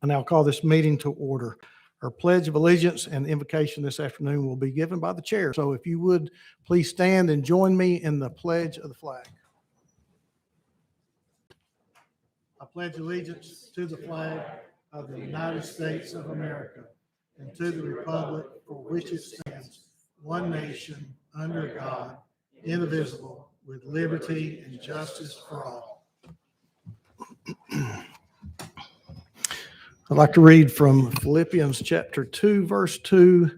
I now call this meeting to order. Our Pledge of Allegiance and invocation this afternoon will be given by the chair. So if you would please stand and join me in the pledge of the flag. I pledge allegiance to the flag of the United States of America and to the republic for which it stands, one nation, under God, indivisible, with liberty and justice for all. I'd like to read from Philippians chapter 2, verse 2.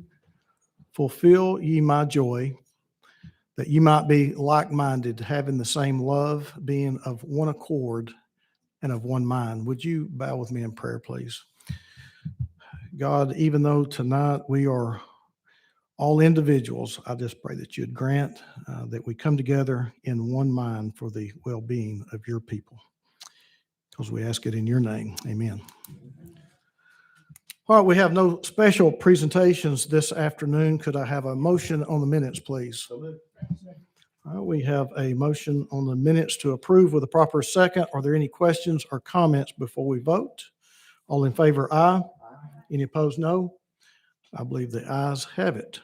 Fulfill ye my joy, that ye might be like-minded, having the same love, being of one accord and of one mind. Would you bow with me in prayer, please? God, even though tonight we are all individuals, I just pray that you'd grant that we come together in one mind for the well-being of your people. Because we ask it in your name. Amen. All right, we have no special presentations this afternoon. Could I have a motion on the minutes, please? All right, we have a motion on the minutes to approve with a proper second. Are there any questions or comments before we vote? All in favor, aye. Any opposed, no. I believe the ayes have it.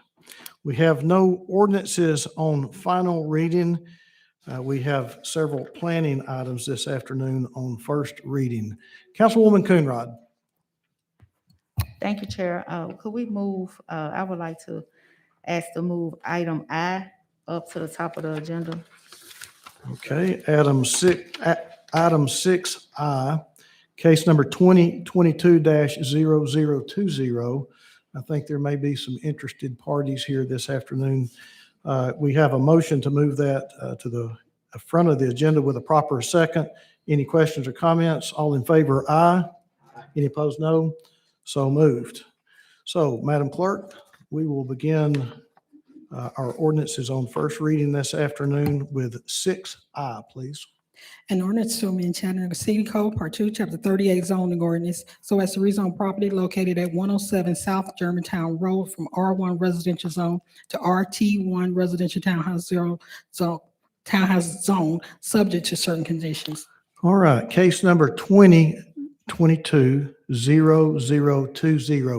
We have no ordinances on final reading. We have several planning items this afternoon on first reading. Councilwoman Coonrod. Thank you, Chair. Could we move, I would like to ask to move item I up to the top of the agenda. Okay, item 6I, case number 2022-0020. I think there may be some interested parties here this afternoon. We have a motion to move that to the front of the agenda with a proper second. Any questions or comments? All in favor, aye. Any opposed, no. So moved. So, Madam Clerk, we will begin our ordinances on first reading this afternoon with 6I, please. An ordinance to amend Chattanooga City Code, Part 2, Chapter 38 zoning ordinance, so as to rezone property located at 107 South Germantown Road from R1 residential zone to RT1 residential townhouse zone, subject to certain conditions. All right, case number 2022-0020.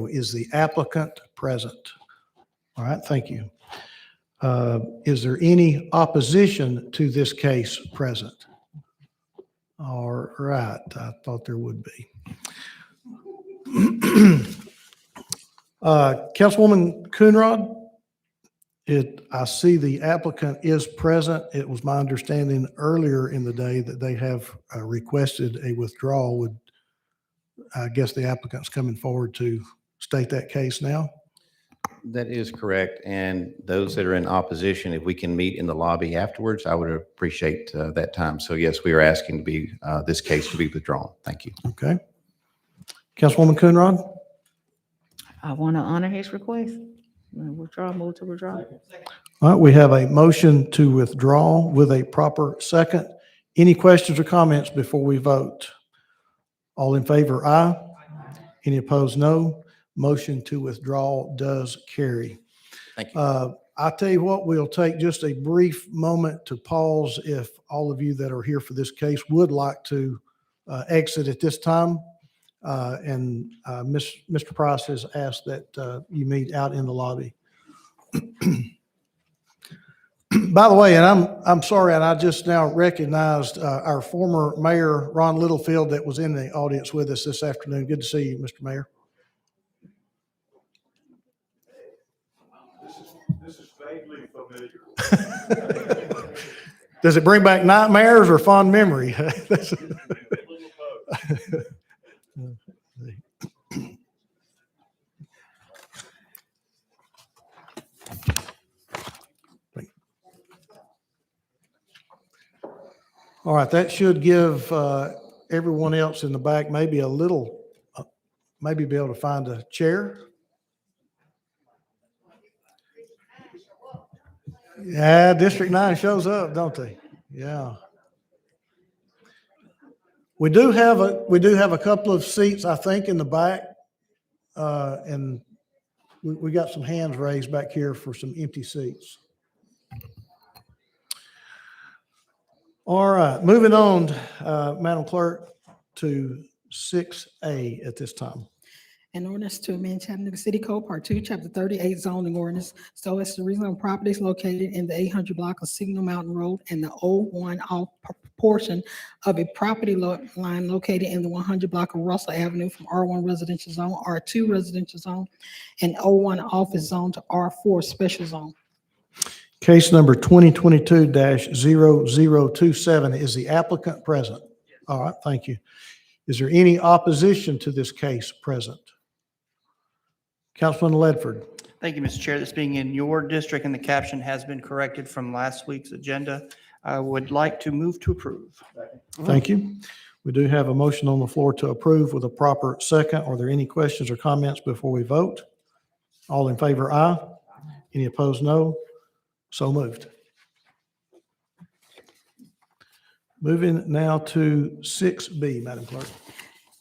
Is the applicant present? All right, thank you. Is there any opposition to this case present? All right, I thought there would be. Councilwoman Coonrod, I see the applicant is present. It was my understanding earlier in the day that they have requested a withdrawal. Would I guess the applicant's coming forward to state that case now? That is correct. And those that are in opposition, if we can meet in the lobby afterwards, I would appreciate that time. So yes, we are asking to be this case to be withdrawn. Thank you. Okay. Councilwoman Coonrod? I want to honor his request. Move to withdraw. All right, we have a motion to withdraw with a proper second. Any questions or comments before we vote? All in favor, aye. Any opposed, no. Motion to withdraw does carry. Thank you. I'll tell you what, we'll take just a brief moment to pause if all of you that are here for this case would like to exit at this time. Mr. Price has asked that you meet out in the lobby. By the way, and I'm sorry, and I just now recognized our former mayor, Ron Littlefield, that was in the audience with us this afternoon. Good to see you, Mr. Mayor. This is vaguely familiar. Does it bring back nightmares or fond memory? All right, that should give everyone else in the back maybe a little, maybe be able to find a chair. Yeah, District 9 shows up, don't they? Yeah. We do have a couple of seats, I think, in the back. And we got some hands raised back here for some empty seats. All right, moving on, Madam Clerk, to 6A at this time. An ordinance to amend Chattanooga City Code, Part 2, Chapter 38 zoning ordinance, so as to rezone properties located in the 800 block of Signal Mountain Road and the 01 off portion of a property line located in the 100 block of Russell Avenue from R1 residential zone, R2 residential zone, and 01 office zone to R4 special zone. Case number 2022-0027. Is the applicant present? All right, thank you. Is there any opposition to this case present? Councilman Ledford. Thank you, Mr. Chair. This being in your district and the caption has been corrected from last week's agenda, I would like to move to approve. Thank you. We do have a motion on the floor to approve with a proper second. Are there any questions or comments before we vote? All in favor, aye. Any opposed, no. So moved. Moving now to 6B, Madam Clerk.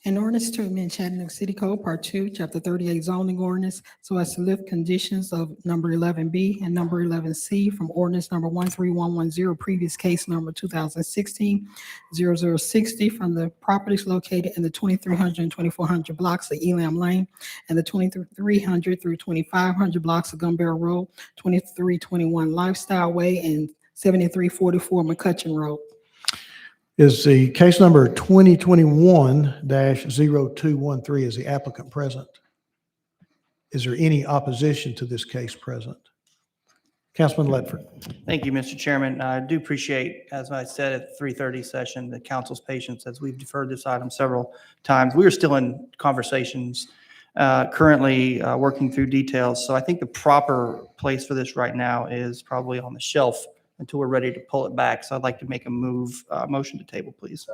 An ordinance to amend Chattanooga City Code, Part 2, Chapter 38 zoning ordinance, so as to lift conditions of number 11B and number 11C from ordinance number 13110, previous case number 2016-0060, from the properties located in the 2300 and 2400 blocks of Elam Lane and the 2300 through 2500 blocks of Gun Barrel Road, 2321 Lifestyle Way, and 7344 McCutcheon Road. Is the case number 2021-0213, is the applicant present? Is there any opposition to this case present? Councilman Ledford. Thank you, Mr. Chairman. I do appreciate, as I said at the 3:30 session, the council's patience as we've deferred this item several times. We are still in conversations, currently working through details. So I think the proper place for this right now is probably on the shelf until we're ready to pull it back. So I'd like to make a motion to table, please.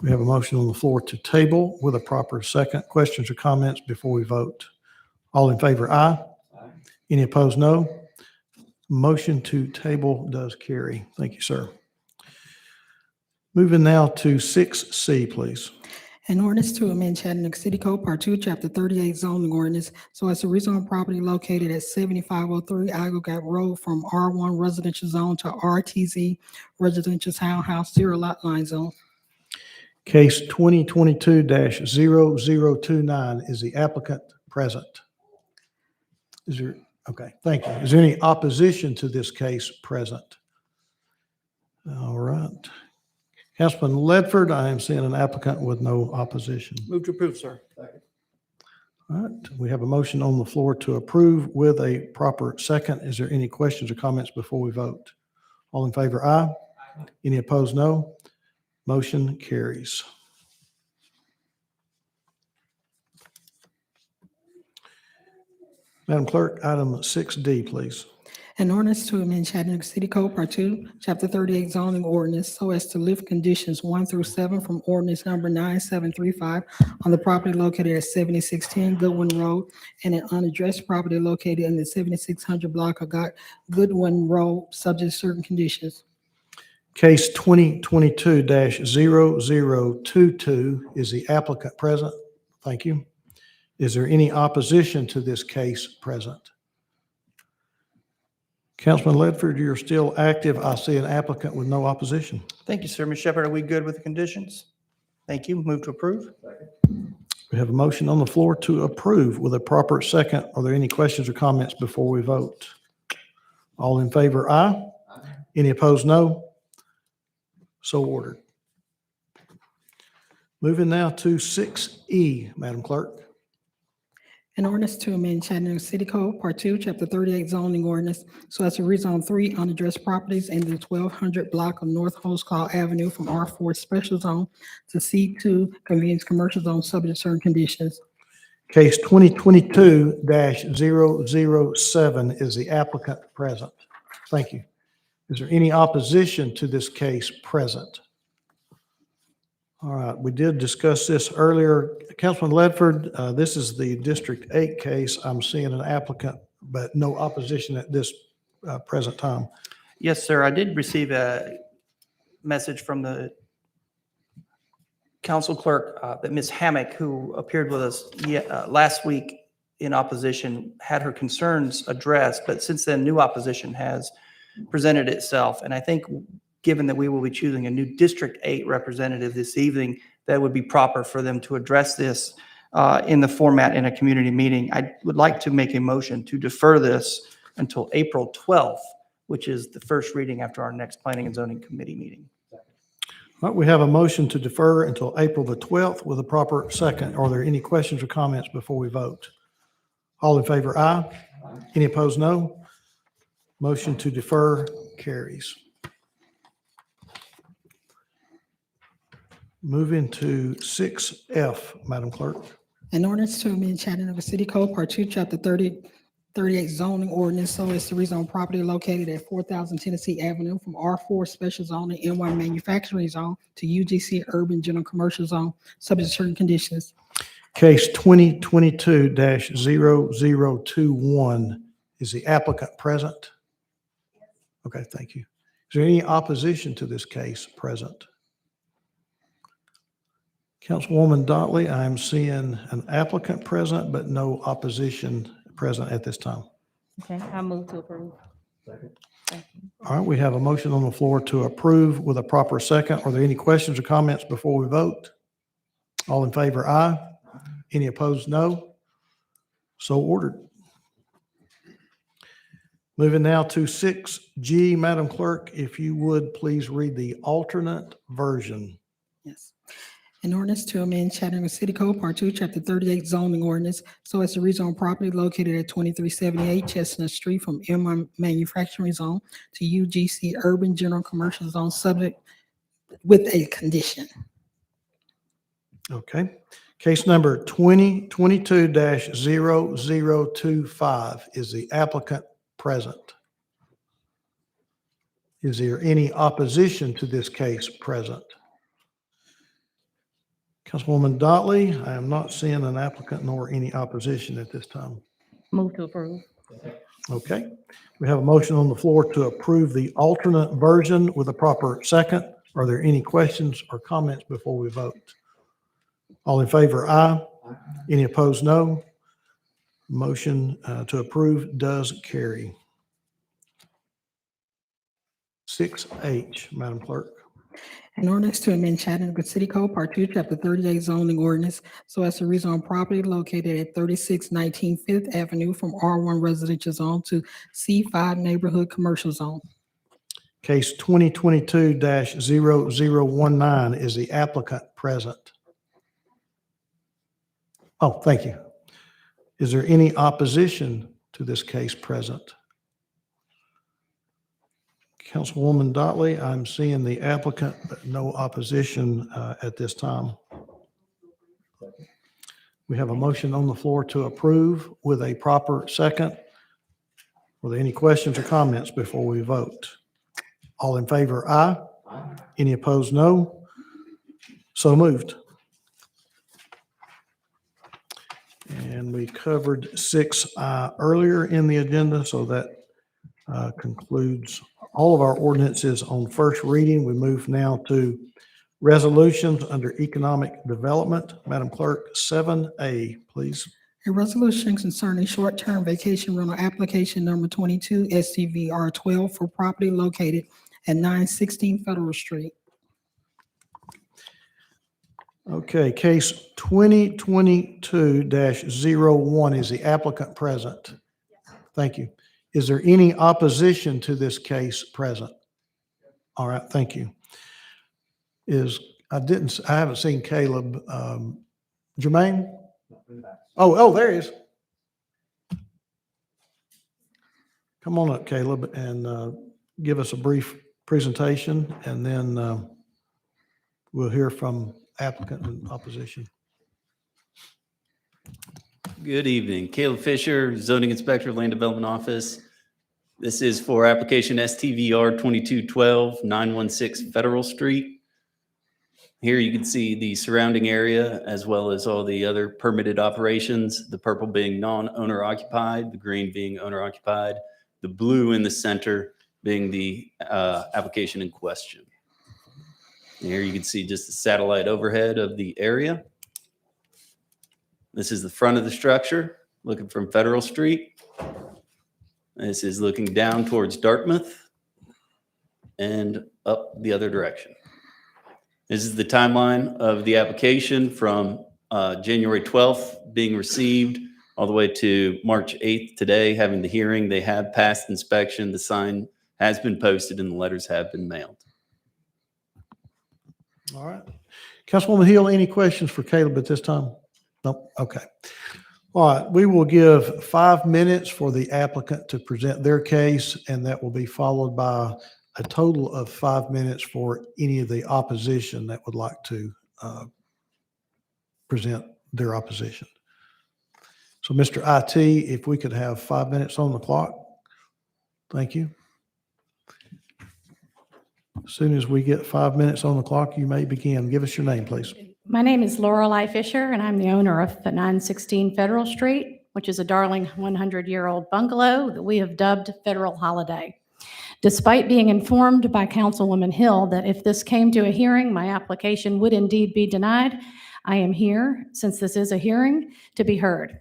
We have a motion on the floor to table with a proper second. Questions or comments before we vote? All in favor, aye. Any opposed, no. Motion to table does carry. Thank you, sir. Moving now to 6C, please. An ordinance to amend Chattanooga City Code, Part 2, Chapter 38 zoning ordinance, so as to rezone property located at 7503 Agawam Road from R1 residential zone to RTZ residential townhouse zero lot line zone. Case 2022-0029. Is the applicant present? Is there, okay, thank you. Is there any opposition to this case present? All right. Councilman Ledford, I am seeing an applicant with no opposition. Move to approve, sir. All right, we have a motion on the floor to approve with a proper second. Is there any questions or comments before we vote? All in favor, aye. Any opposed, no. Motion carries. Madam Clerk, item 6D, please. An ordinance to amend Chattanooga City Code, Part 2, Chapter 38 zoning ordinance, so as to lift conditions 1 through 7 from ordinance number 9735 on the property located at 7610 Goodwin Road and an unaddressed property located in the 7600 block of Goodwin Road, subject to certain conditions. Case 2022-0022. Is the applicant present? Thank you. Is there any opposition to this case present? Councilman Ledford, you're still active. I see an applicant with no opposition. Thank you, sir. Ms. Shepherd, are we good with the conditions? Thank you. Move to approve. We have a motion on the floor to approve with a proper second. Are there any questions or comments before we vote? All in favor, aye. Any opposed, no. So ordered. Moving now to 6E, Madam Clerk. An ordinance to amend Chattanooga City Code, Part 2, Chapter 38 zoning ordinance, so as to rezone 3 unaddressed properties in the 1200 block of North Holsclaw Avenue from R4 Special Zone to C2 Convenience Commercial Zone, subject to certain conditions. Case 2022-007. Is the applicant present? Thank you. Is there any opposition to this case present? All right, we did discuss this earlier. Councilman Ledford, this is the District 8 case. I'm seeing an applicant, but no opposition at this present time. Yes, sir. I did receive a message from the council clerk that Ms. Hammock, who appeared with us last week in opposition, had her concerns addressed, but since then, new opposition has presented itself. And I think given that we will be choosing a new District 8 representative this evening, that would be proper for them to address this in the format in a community meeting. I would like to make a motion to defer this until April 12th, which is the first reading after our next Planning and Zoning Committee meeting. All right, we have a motion to defer until April the 12th with a proper second. Are there any questions or comments before we vote? All in favor, aye. Any opposed, no. Motion to defer carries. Moving to 6F, Madam Clerk. An ordinance to amend Chattanooga City Code, Part 2, Chapter 38 zoning ordinance so as to rezone property located at 4,000 Tennessee Avenue from R4 Special Zone and N1 Manufacturing Zone to UGC Urban General Commercial Zone, subject to certain conditions. Case 2022-0021. Is the applicant present? Okay, thank you. Is there any opposition to this case present? Councilwoman Dotley, I am seeing an applicant present, but no opposition present at this time. Okay, I move to approve. Thank you. All right, we have a motion on the floor to approve with a proper second. Are there any questions or comments before we vote? All in favor, aye. Any opposed, no. So ordered. Moving now to 6G, Madam Clerk, if you would please read the alternate version. Yes. An ordinance to amend Chattanooga City Code, Part 2, Chapter 38 zoning ordinance so as to rezone property located at 2378 Chestnut Street from M1 Manufacturing Zone to UGC Urban General Commercial Zone, subject with a condition. Okay. Case number 2022-0025. Is the applicant present? Is there any opposition to this case present? Councilwoman Dotley, I am not seeing an applicant nor any opposition at this time. Move to approve. Okay. We have a motion on the floor to approve the alternate version with a proper second. Are there any questions or comments before we vote? All in favor, aye. Any opposed, no. Motion to approve does carry. 6H, Madam Clerk. An ordinance to amend Chattanooga City Code, Part 2, Chapter 38 zoning ordinance so as to rezone property located at 3619 Fifth Avenue from R1 Residential Zone to C5 Neighborhood Commercial Zone. Case 2022-0019. Is the applicant present? Oh, thank you. Is there any opposition to this case present? Councilwoman Dotley, I'm seeing the applicant, but no opposition at this time. We have a motion on the floor to approve with a proper second. Were there any questions or comments before we vote? All in favor, aye. Any opposed, no. So moved. And we covered 6I earlier in the agenda, so that concludes all of our ordinances on first reading. We move now to resolutions under economic development. Madam Clerk, 7A, please. A resolution concerning short-term vacation rental application number 22 STVR 12 for property located at 916 Federal Street. Okay, case 2022-01. Is the applicant present? Thank you. Is there any opposition to this case present? All right, thank you. I haven't seen Caleb. Jermaine? Oh, there he is. Come on up, Caleb, and give us a brief presentation, and then we'll hear from applicant and opposition. Good evening. Caleb Fisher, Zoning Inspector, Land Development Office. This is for application STVR 2212, 916 Federal Street. Here you can see the surrounding area as well as all the other permitted operations, the purple being non-owner occupied, the green being owner occupied, the blue in the center being the application in question. And here you can see just the satellite overhead of the area. This is the front of the structure, looking from Federal Street. This is looking down towards Dartmouth. and up the other direction. This is the timeline of the application from January 12th being received all the way to March 8th today, having the hearing. They have passed inspection. The sign has been posted and the letters have been mailed. All right. Councilwoman Hill, any questions for Caleb at this time? Nope. Okay. All right. We will give 5 minutes for the applicant to present their case, and that will be followed by a total of 5 minutes for any of the opposition that would like to present their opposition. So, Mr. IT, if we could have 5 minutes on the clock. Thank you. As soon as we get 5 minutes on the clock, you may begin. Give us your name, please. My name is Lorelei Fisher, and I'm the owner of the 916 Federal Street, which is a darling 100-year-old bungalow that we have dubbed Federal Holiday. Despite being informed by Councilwoman Hill that if this came to a hearing, my application would indeed be denied, I am here, since this is a hearing, to be heard.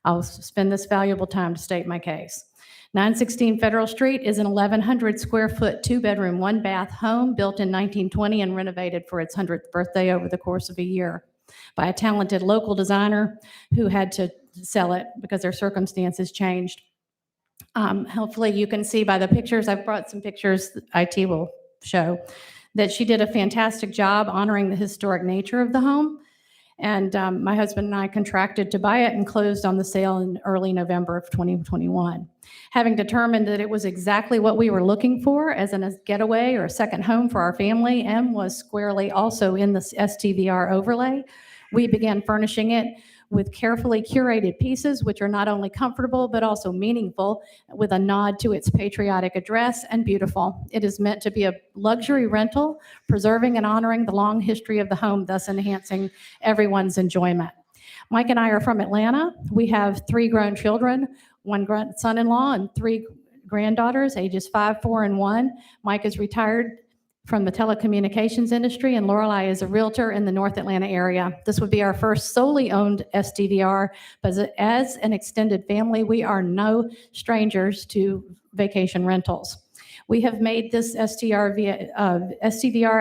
I'll spend this valuable time to state my case. 916 Federal Street is an 1,100 square foot, 2-bedroom, 1-bath home built in 1920 and renovated for its 100th birthday over the course of a year by a talented local designer who had to sell it because their circumstances changed. Hopefully you can see by the pictures, I've brought some pictures that IT will show, that she did a fantastic job honoring the historic nature of the home. And my husband and I contracted to buy it and closed on the sale in early November of 2021. Having determined that it was exactly what we were looking for as a getaway or a second home for our family and was squarely also in the STVR overlay, we began furnishing it with carefully curated pieces which are not only comfortable but also meaningful, with a nod to its patriotic address and beautiful. It is meant to be a luxury rental, preserving and honoring the long history of the home, thus enhancing everyone's enjoyment. Mike and I are from Atlanta. We have 3 grown children, 1 son-in-law and 3 granddaughters, ages 5, 4, and 1. Mike is retired from the telecommunications industry, and Lorelei is a realtor in the North Atlanta area. This would be our first solely owned STVR, but as an extended family, we are no strangers to vacation rentals. We have made this STVR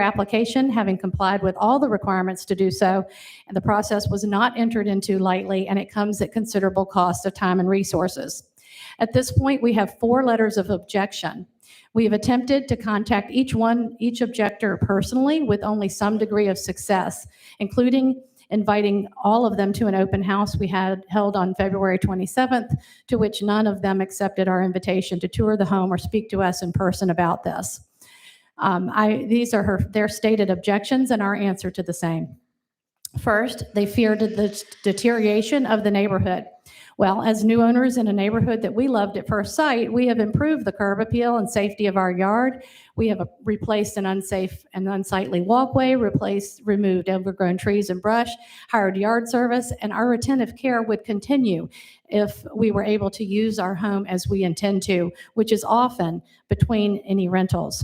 application, having complied with all the requirements to do so, and the process was not entered into lightly, and it comes at considerable cost of time and resources. At this point, we have 4 letters of objection. We have attempted to contact each objector personally with only some degree of success, including inviting all of them to an open house we had held on February 27th, to which none of them accepted our invitation to tour the home or speak to us in person about this. These are their stated objections and our answer to the same. First, they feared the deterioration of the neighborhood. Well, as new owners in a neighborhood that we loved at first sight, we have improved the curb appeal and safety of our yard. We have replaced an unsafe and unsightly walkway, removed overgrown trees and brush, hired yard service, and our attentive care would continue if we were able to use our home as we intend to, which is often between any rentals.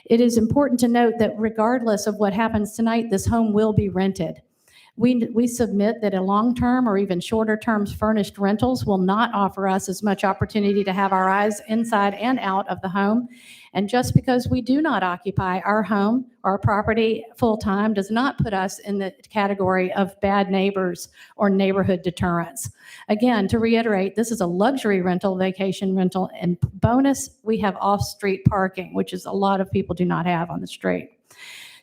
It is important to note that regardless of what happens tonight, this home will be rented. We submit that a long-term or even shorter-term furnished rentals will not offer us as much opportunity to have our eyes inside and out of the home. And just because we do not occupy our home or property full-time does not put us in the category of bad neighbors or neighborhood deterrents. Again, to reiterate, this is a luxury rental, vacation rental, and bonus, we have off-street parking, which is a lot of people do not have on the street.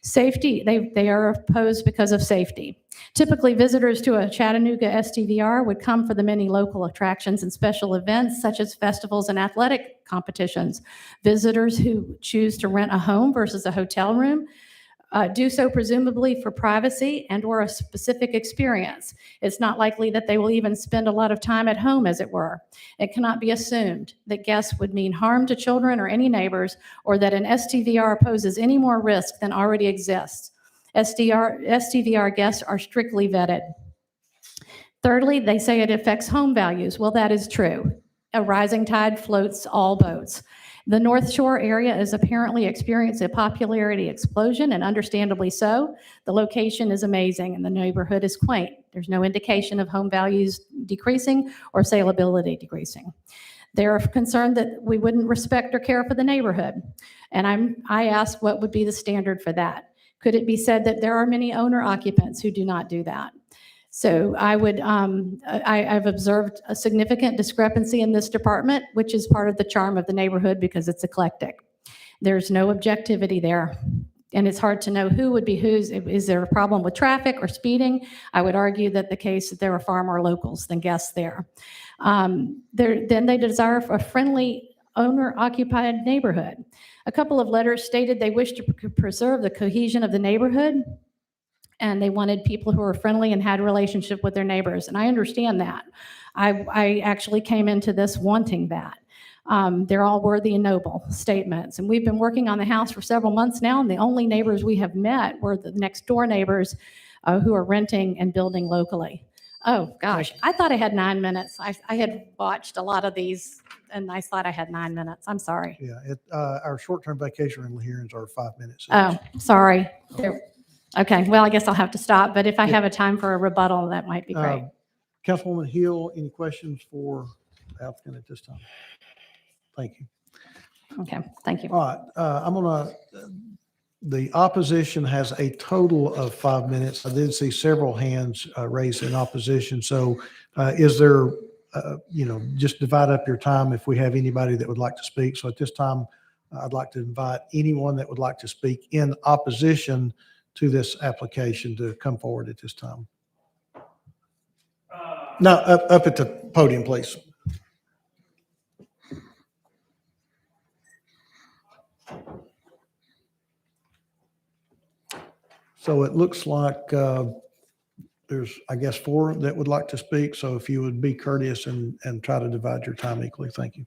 Safety, they are opposed because of safety. Typically, visitors to a Chattanooga STVR would come for the many local attractions and special events, such as festivals and athletic competitions. Visitors who choose to rent a home versus a hotel room do so presumably for privacy and or a specific experience. It's not likely that they will even spend a lot of time at home, as it were. It cannot be assumed that guests would mean harm to children or any neighbors, or that an STVR poses any more risk than already exists. STVR guests are strictly vetted. Thirdly, they say it affects home values. Well, that is true. A rising tide floats all boats. The North Shore area is apparently experiencing a popularity explosion, and understandably so. The location is amazing and the neighborhood is quaint. There's no indication of home values decreasing or saleability decreasing. They're concerned that we wouldn't respect or care for the neighborhood. And I asked what would be the standard for that. Could it be said that there are many owner occupants who do not do that? So I've observed a significant discrepancy in this department, which is part of the charm of the neighborhood because it's eclectic. There's no objectivity there. And it's hard to know who would be whose. Is there a problem with traffic or speeding? I would argue that the case that there are far more locals than guests there. Then they desire a friendly owner-occupied neighborhood. A couple of letters stated they wish to preserve the cohesion of the neighborhood, and they wanted people who were friendly and had a relationship with their neighbors. And I understand that. I actually came into this wanting that. They're all worthy and noble statements. And we've been working on the house for several months now, and the only neighbors we have met were the next door neighbors who are renting and building locally. Oh, gosh, I thought I had 9 minutes. I had watched a lot of these, and I thought I had 9 minutes. I'm sorry. Yeah, our short-term vacation rental hearings are 5 minutes. Oh, sorry. Okay, well, I guess I'll have to stop, but if I have a time for a rebuttal, that might be great. Councilwoman Hill, any questions for the applicant at this time? Thank you. Okay, thank you. All right, the opposition has a total of 5 minutes. I did see several hands raised in opposition. So is there, just divide up your time if we have anybody that would like to speak. So at this time, I'd like to invite anyone that would like to speak in opposition to this application to come forward at this time. No, up at the podium, please. So it looks like there's, I guess, 4 that would like to speak. So if you would be courteous and try to divide your time equally, thank you.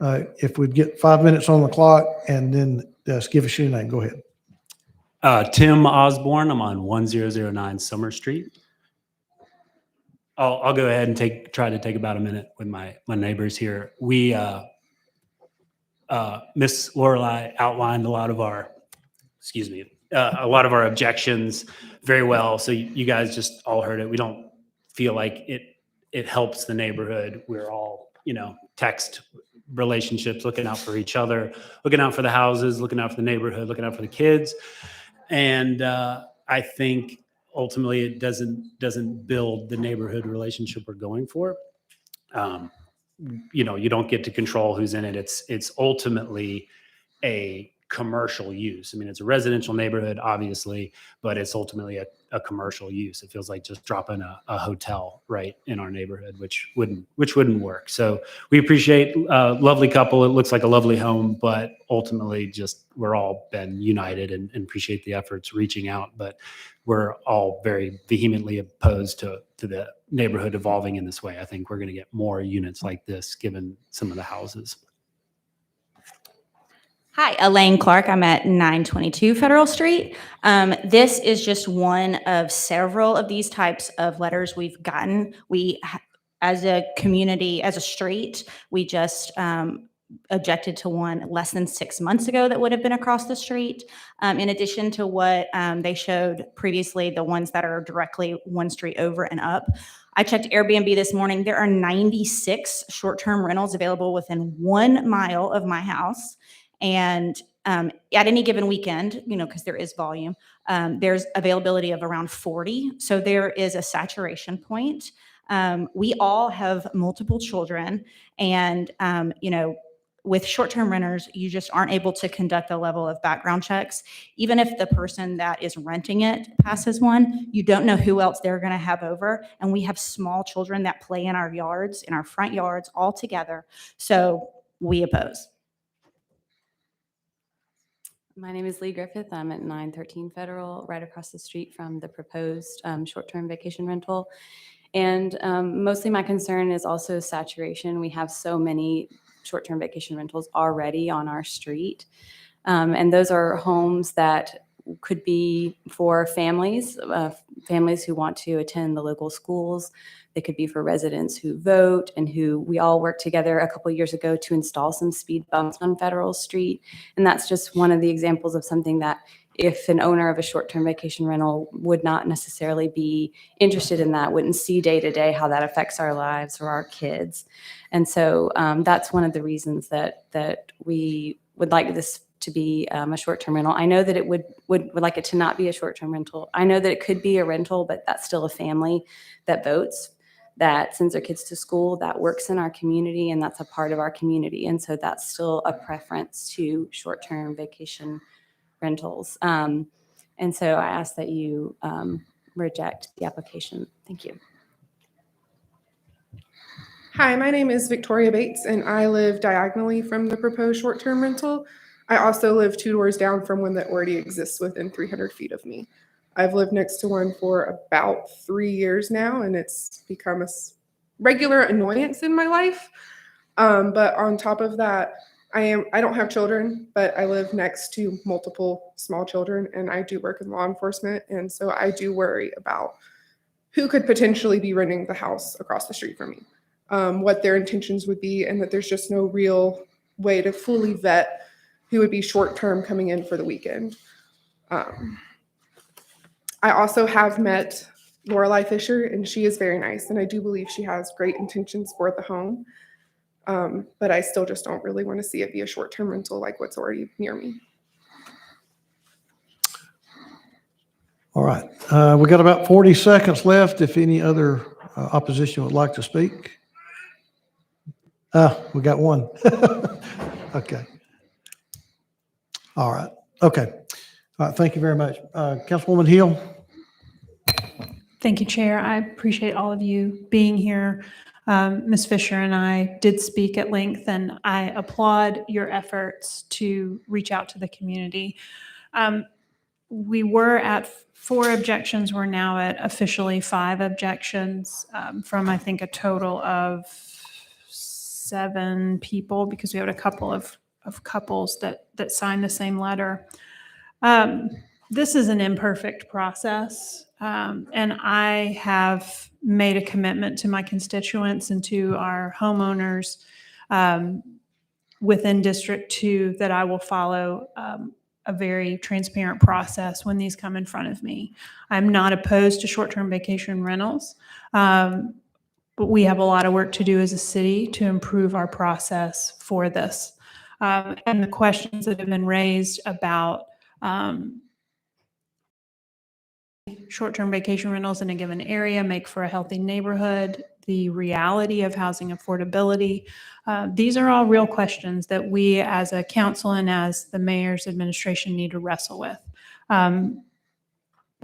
If we'd get 5 minutes on the clock and then just give us your name, go ahead. Tim Osborne. I'm on 1009 Summer Street. I'll go ahead and try to take about a minute with my neighbors here. We Miss Lorelei outlined a lot of our objections very well. So you guys just all heard it. We don't feel like it helps the neighborhood. We're all, text relationships, looking out for each other, looking out for the houses, looking out for the neighborhood, looking out for the kids. And I think ultimately it doesn't build the neighborhood relationship we're going for. You don't get to control who's in it. It's ultimately a commercial use. I mean, it's a residential neighborhood, obviously, but it's ultimately a commercial use. It feels like just dropping a hotel right in our neighborhood, which wouldn't work. So we appreciate a lovely couple. It looks like a lovely home, but ultimately just we're all been united and appreciate the efforts reaching out. But we're all very vehemently opposed to the neighborhood evolving in this way. I think we're going to get more units like this given some of the houses. Hi, Elaine Clark. I'm at 922 Federal Street. This is just one of several of these types of letters we've gotten. As a community, as a street, we just objected to one less than 6 months ago that would have been across the street. In addition to what they showed previously, the ones that are directly one street over and up. I checked Airbnb this morning. There are 96 short-term rentals available within 1 mile of my house. And at any given weekend, because there is volume, there's availability of around 40. So there is a saturation point. We all have multiple children, and with short-term renters, you just aren't able to conduct a level of background checks. Even if the person that is renting it passes one, you don't know who else they're going to have over. And we have small children that play in our yards, in our front yards, all together. So we oppose. My name is Lee Griffith. I'm at 913 Federal, right across the street from the proposed short-term vacation rental. And mostly my concern is also saturation. We have so many short-term vacation rentals already on our street. And those are homes that could be for families who want to attend the local schools. They could be for residents who vote and who we all worked together a couple of years ago to install some speed bumps on Federal Street. And that's just one of the examples of something that if an owner of a short-term vacation rental would not necessarily be interested in that, wouldn't see day to day how that affects our lives or our kids. And so that's one of the reasons that we would like this to be a short-term rental. I know that it would like it to not be a short-term rental. I know that it could be a rental, but that's still a family that votes, that sends their kids to school, that works in our community, and that's a part of our community. And so that's still a preference to short-term vacation rentals. And so I ask that you reject the application. Thank you. Hi, my name is Victoria Bates, and I live diagonally from the proposed short-term rental. I also live 2 doors down from one that already exists within 300 feet of me. I've lived next to one for about 3 years now, and it's become a regular annoyance in my life. But on top of that, I don't have children, but I live next to multiple small children, and I do work in law enforcement, and so I do worry about who could potentially be renting the house across the street from me, what their intentions would be, and that there's just no real way to fully vet who would be short-term coming in for the weekend. I also have met Lorelei Fisher, and she is very nice, and I do believe she has great intentions for the home. But I still just don't really want to see it be a short-term rental like what's already near me. All right. We got about 40 seconds left. If any other opposition would like to speak. We got one. Okay. All right. Okay. All right. Thank you very much. Councilwoman Hill. Thank you, Chair. I appreciate all of you being here. Ms. Fisher and I did speak at length, and I applaud your efforts to reach out to the community. We were at 4 objections. We're now at officially 5 objections from, I think, a total of 7 people, because we had a couple of couples that signed the same letter. This is an imperfect process, and I have made a commitment to my constituents and to our homeowners within District 2 that I will follow a very transparent process when these come in front of me. I'm not opposed to short-term vacation rentals, but we have a lot of work to do as a city to improve our process for this. And the questions that have been raised about short-term vacation rentals in a given area make for a healthy neighborhood, the reality of housing affordability. These are all real questions that we as a council and as the mayor's administration need to wrestle with.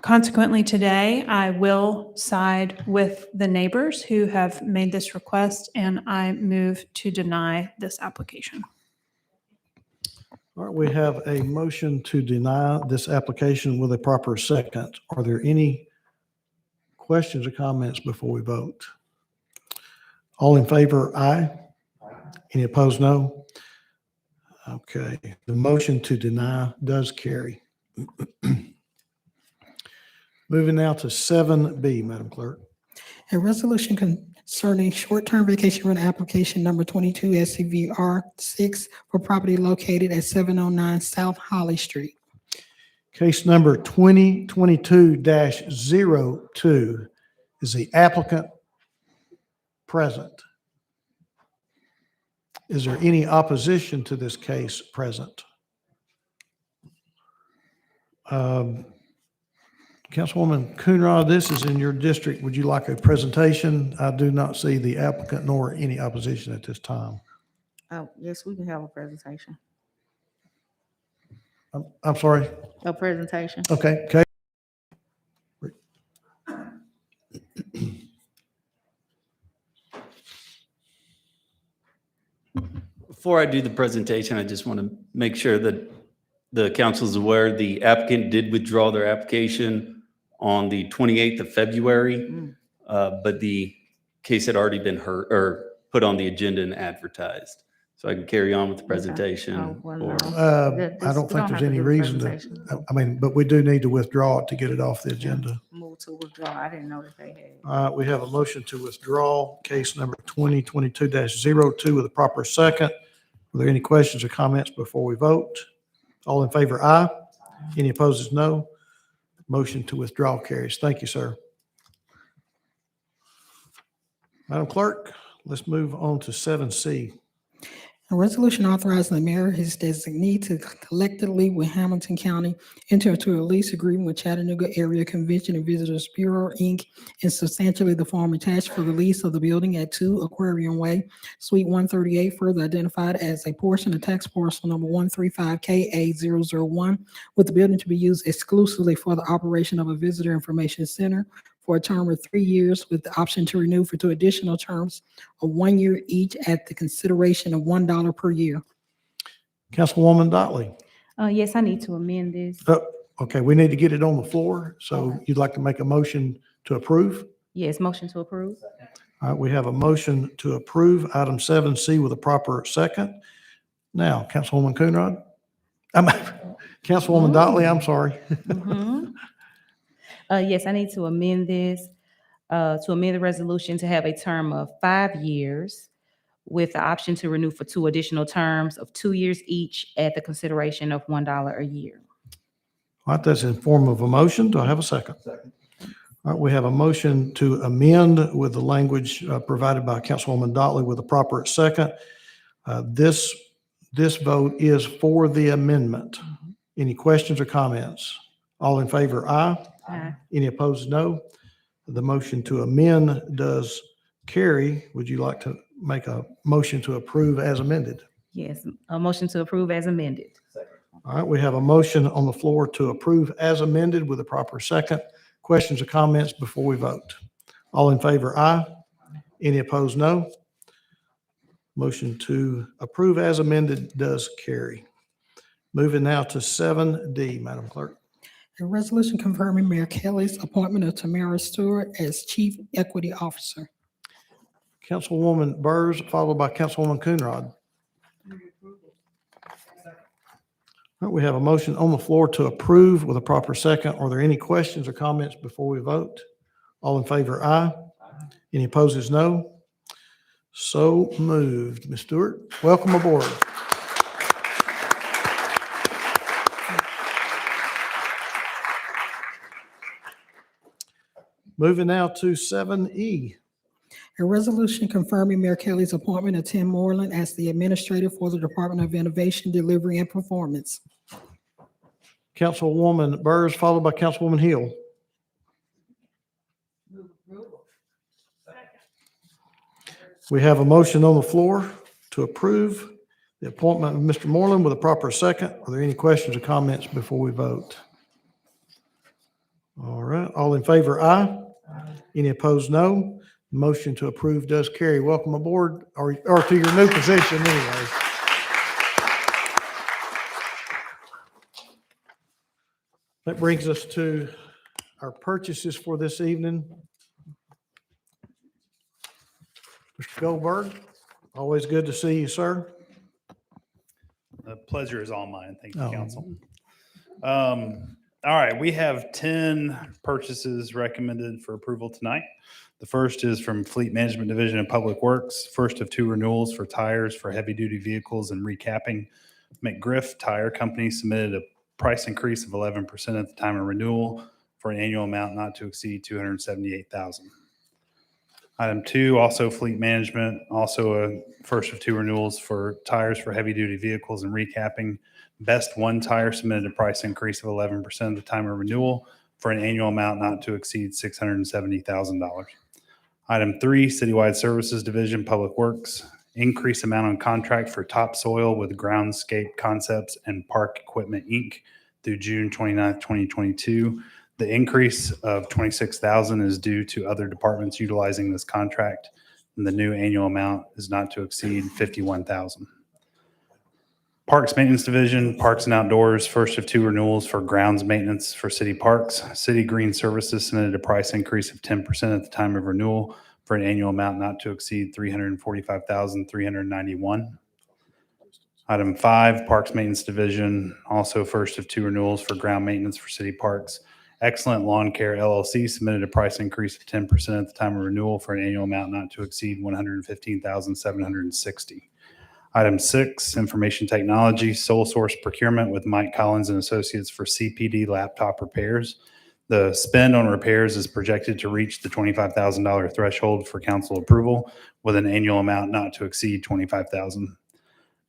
Consequently, today, I will side with the neighbors who have made this request, and I move to deny this application. All right, we have a motion to deny this application with a proper second. Are there any questions or comments before we vote? All in favor, aye. Any opposed, no? Okay, the motion to deny does carry. Moving now to 7B, Madam Clerk. A resolution concerning short-term vacation rental application number 22 SCVR 6 for property located at 709 South Holly Street. Case number 2022-02. Is the applicant present? Is there any opposition to this case present? Councilwoman Coonrod, this is in your district. Would you like a presentation? I do not see the applicant nor any opposition at this time. Oh, yes, we can have a presentation. I'm sorry. A presentation. Okay. Okay. Before I do the presentation, I just want to make sure that the council is aware the applicant did withdraw their application on the 28th of February, but the case had already been heard or put on the agenda and advertised. So I can carry on with the presentation. Oh, well, or- I don't think there's any reason to, I mean, but we do need to withdraw it to get it off the agenda. Move to withdraw. I didn't know that they had. We have a motion to withdraw case number 2022-02 with a proper second. Are there any questions or comments before we vote? All in favor, aye. Any opposed is no. Motion to withdraw carries. Thank you, sir. Madam Clerk, let's move on to 7C. A resolution authorizing the mayor, his designee, to collectively with Hamilton County enter into a lease agreement with Chattanooga Area Convention and Visitors Bureau, Inc., in substantially the form attached for the lease of the building at 2 Aquarium Way, Suite 138, further identified as a portion of tax parcel number 135KA001, with the building to be used exclusively for the operation of a visitor information center for a term of 3 years with the option to renew for 2 additional terms of 1 year each at the consideration of $1 per year. Councilwoman Dotley. Yes, I need to amend this. Okay, we need to get it on the floor. So you'd like to make a motion to approve? Yes, motion to approve. All right, we have a motion to approve item 7C with a proper second. Now, Councilwoman Coonrod. Councilwoman Dotley, I'm sorry. Mhm. Yes, I need to amend this, to amend the resolution to have a term of 5 years with the option to renew for 2 additional terms of 2 years each at the consideration of $1 a year. All right, that's in form of a motion. Do I have a second? Second. All right, we have a motion to amend with the language provided by Councilwoman Dotley with a proper second. This vote is for the amendment. Any questions or comments? All in favor, aye. Aye. Any opposed, no. The motion to amend does carry. Would you like to make a motion to approve as amended? Yes, a motion to approve as amended. All right, we have a motion on the floor to approve as amended with a proper second. Questions or comments before we vote? All in favor, aye. Any opposed, no. Motion to approve as amended does carry. Moving now to 7D, Madam Clerk. A resolution confirming Mayor Kelly's appointment of Tamara Stewart as Chief Equity Officer. Councilwoman Burrs, followed by Councilwoman Coonrod. All right, we have a motion on the floor to approve with a proper second. Are there any questions or comments before we vote? All in favor, aye. Any opposed is no. So moved. Ms. Stewart, welcome aboard. Moving now to 7E. A resolution confirming Mayor Kelly's appointment of Tim Moreland as the administrator for the Department of Innovation, Delivery, and Performance. Councilwoman Burrs, followed by Councilwoman Hill. We have a motion on the floor to approve the appointment of Mr. Moreland with a proper second. Are there any questions or comments before we vote? All right, all in favor, aye. Any opposed, no. Motion to approve does carry. Welcome aboard, or to your new position anyway. That brings us to our purchases for this evening. Mr. Goldberg, always good to see you, sir. The pleasure is all mine. Thank you, Oh. council. All right, we have 10 purchases recommended for approval tonight. The first is from Fleet Management Division of Public Works. First of 2 renewals for tires for heavy-duty vehicles and recapping. McGriff Tire Company submitted a price increase of 11% at the time of renewal for an annual amount not to exceed $278,000. Item 2, also Fleet Management, also a first of 2 renewals for tires for heavy-duty vehicles and recapping. Best One Tire submitted a price increase of 11% at the time of renewal for an annual amount not to exceed $670,000. Item 3, Citywide Services Division, Public Works, increase amount on contract for topsoil with Groundscape Concepts and Park Equipment, Inc. through June 29th, 2022. The increase of $26,000 is due to other departments utilizing this contract, and the new annual amount is not to exceed $51,000. Parks Maintenance Division, Parks and Outdoors, first of 2 renewals for grounds maintenance for city parks. City Green Services submitted a price increase of 10% at the time of renewal for an annual amount not to exceed $345,391. Item 5, Parks Maintenance Division, also first of 2 renewals for ground maintenance for city parks. Excellent Lawn Care LLC submitted a price increase of 10% at the time of renewal for an annual amount not to exceed $115,760. Item 6, information technology, sole source procurement with Mike Collins and Associates for CPD laptop repairs. The spend on repairs is projected to reach the $25,000 threshold for council approval with an annual amount not to exceed $25,000.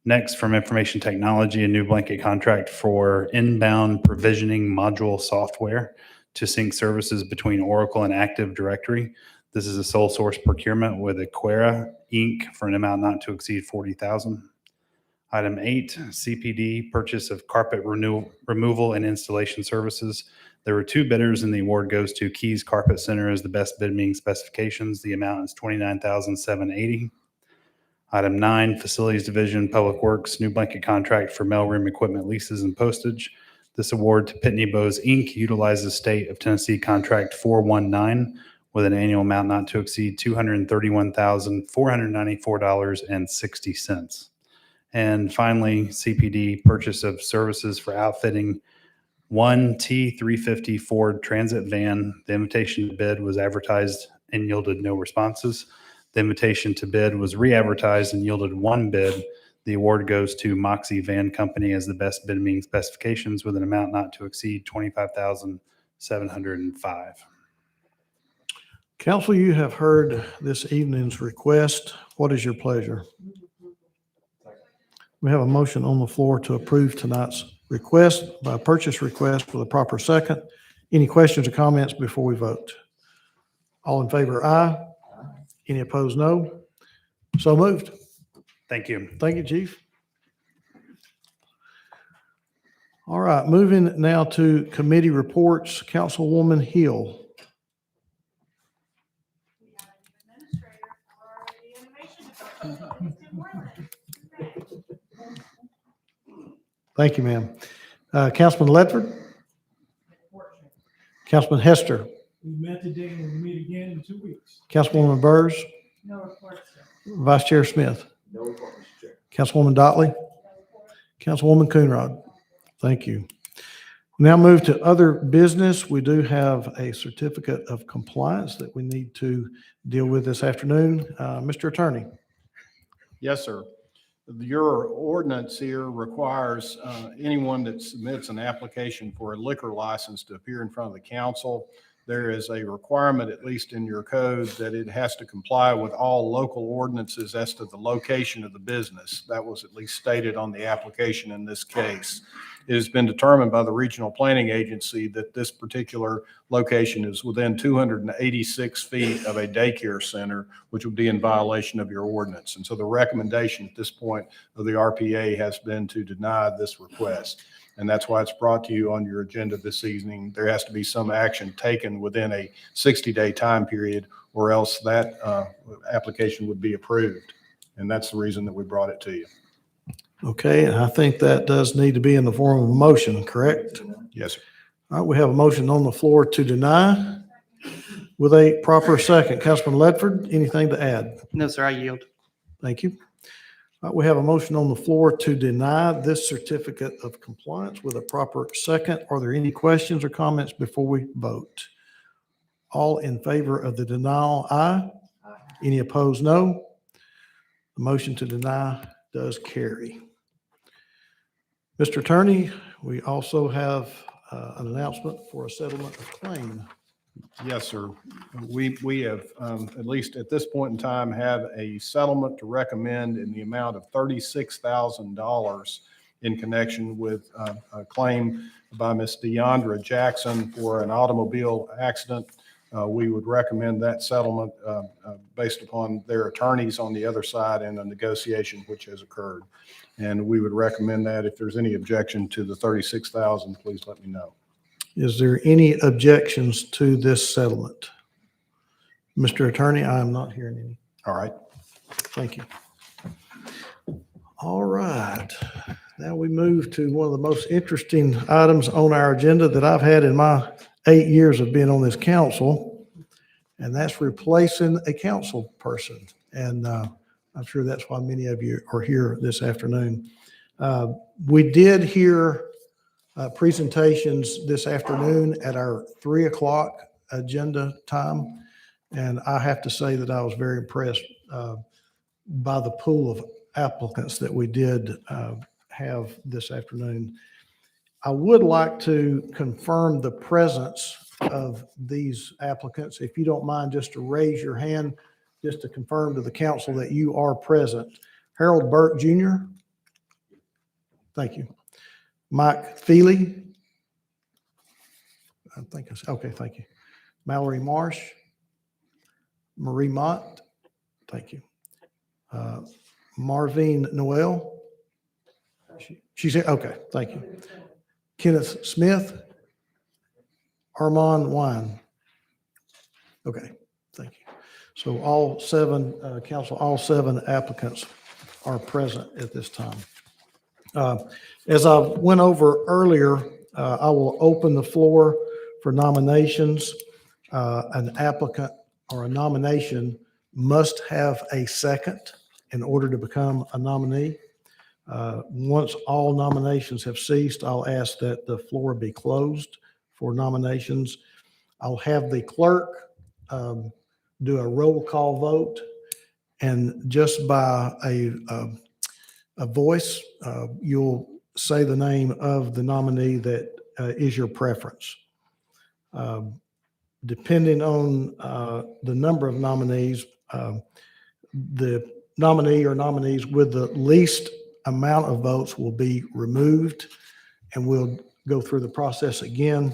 Next, from information technology, a new blanket contract for inbound provisioning module software to sync services between Oracle and Active Directory. This is a sole source procurement with Aquera Inc. for an amount not to exceed $40,000. Item 8, CPD, purchase of carpet removal and installation services. There were 2 bidders and the award goes to Keys Carpet Center as the best bid meeting specifications. The amount is $29,780. Item 9, Facilities Division, Public Works, new blanket contract for mailroom equipment leases and postage. This award to Pitney Bowes Inc. utilizes State of Tennessee Contract 419 with an annual amount not to exceed $231,494.60. And finally, CPD, purchase of services for outfitting one T350 Ford Transit van. The invitation to bid was advertised and yielded no responses. The invitation to bid was re-advertised and yielded 1 bid. The award goes to Moxie Van Company as the best bid meeting specifications with an amount not to exceed $25,705. Council, you have heard this evening's request. What is your pleasure? We have a motion on the floor to approve tonight's request by purchase request with a proper second. Any questions or comments before we vote? All in favor, aye. Any opposed, no. So moved. Thank you. Thank you, Chief. All right, moving now to committee reports. Councilwoman Hill. Thank you, ma'am. Councilman Ledford? Councilman Hester? We met today and we'll meet again in 2 weeks. Councilwoman Burrs? No report, sir. Vice Chair Smith? No report, Mr. Chair. Councilwoman Dotley? Councilwoman Coonrod? Thank you. Now move to other business. We do have a certificate of compliance that we need to deal with this afternoon. Mr. Attorney. Yes, sir. Your ordinance here requires anyone that submits an application for a liquor license to appear in front of the council. There is a requirement, at least in your code, that it has to comply with all local ordinances as to the location of the business. That was at least stated on the application in this case. It has been determined by the Regional Planning Agency that this particular location is within 286 feet of a daycare center, which would be in violation of your ordinance. And so the recommendation at this point of the RPA has been to deny this request. And that's why it's brought to you on your agenda this evening. There has to be some action taken within a 60-day time period, or else that application would be approved. And that's the reason that we brought it to you. Okay, and I think that does need to be in the form of a motion, correct? Yes, sir. All right, we have a motion on the floor to deny with a proper second. Councilman Ledford, anything to add? No, sir, I yield. Thank you. All right, we have a motion on the floor to deny this certificate of compliance with a proper second. Are there any questions or comments before we vote? All in favor of the denial, aye. Any opposed, no. The motion to deny does carry. Mr. Attorney, we also have an announcement for a settlement of claim. Yes, sir. We have, at least at this point in time, have a settlement to recommend in the amount of $36,000 in connection with a claim by Ms. Deandra Jackson for an automobile accident. We would recommend that settlement based upon their attorneys on the other side and a negotiation which has occurred. And we would recommend that. If there's any objection to the $36,000, please let me know. Is there any objections to this settlement? Mr. Attorney, I am not hearing any. All right. Thank you. All right. Now we move to one of the most interesting items on our agenda that I've had in my 8 years of being on this council, and that's replacing a council person. And I'm sure that's why many of you are here this afternoon. We did hear presentations this afternoon at our 3 o'clock agenda time. And I have to say that I was very impressed by the pool of applicants that we did have this afternoon. I would like to confirm the presence of these applicants. If you don't mind, just to raise your hand, just to confirm to the council that you are present. Harold Burke Jr. Thank you. Mike Feely. I think I said, okay, thank you. Mallory Marsh. Marie Mott. Thank you. Marvine Noel. She's here. Okay, thank you. Kenneth Smith. Armand Wine. Okay, thank you. So all seven, council, all seven applicants are present at this time. As I went over earlier, I will open the floor for nominations. An applicant or a nomination must have a second in order to become a nominee. Once all nominations have ceased, I'll ask that the floor be closed for nominations. I'll have the clerk do a roll call vote, and just by a voice, you'll say the name of the nominee that is your preference. Depending on the number of nominees, the nominee or nominees with the least amount of votes will be removed, and we'll go through the process again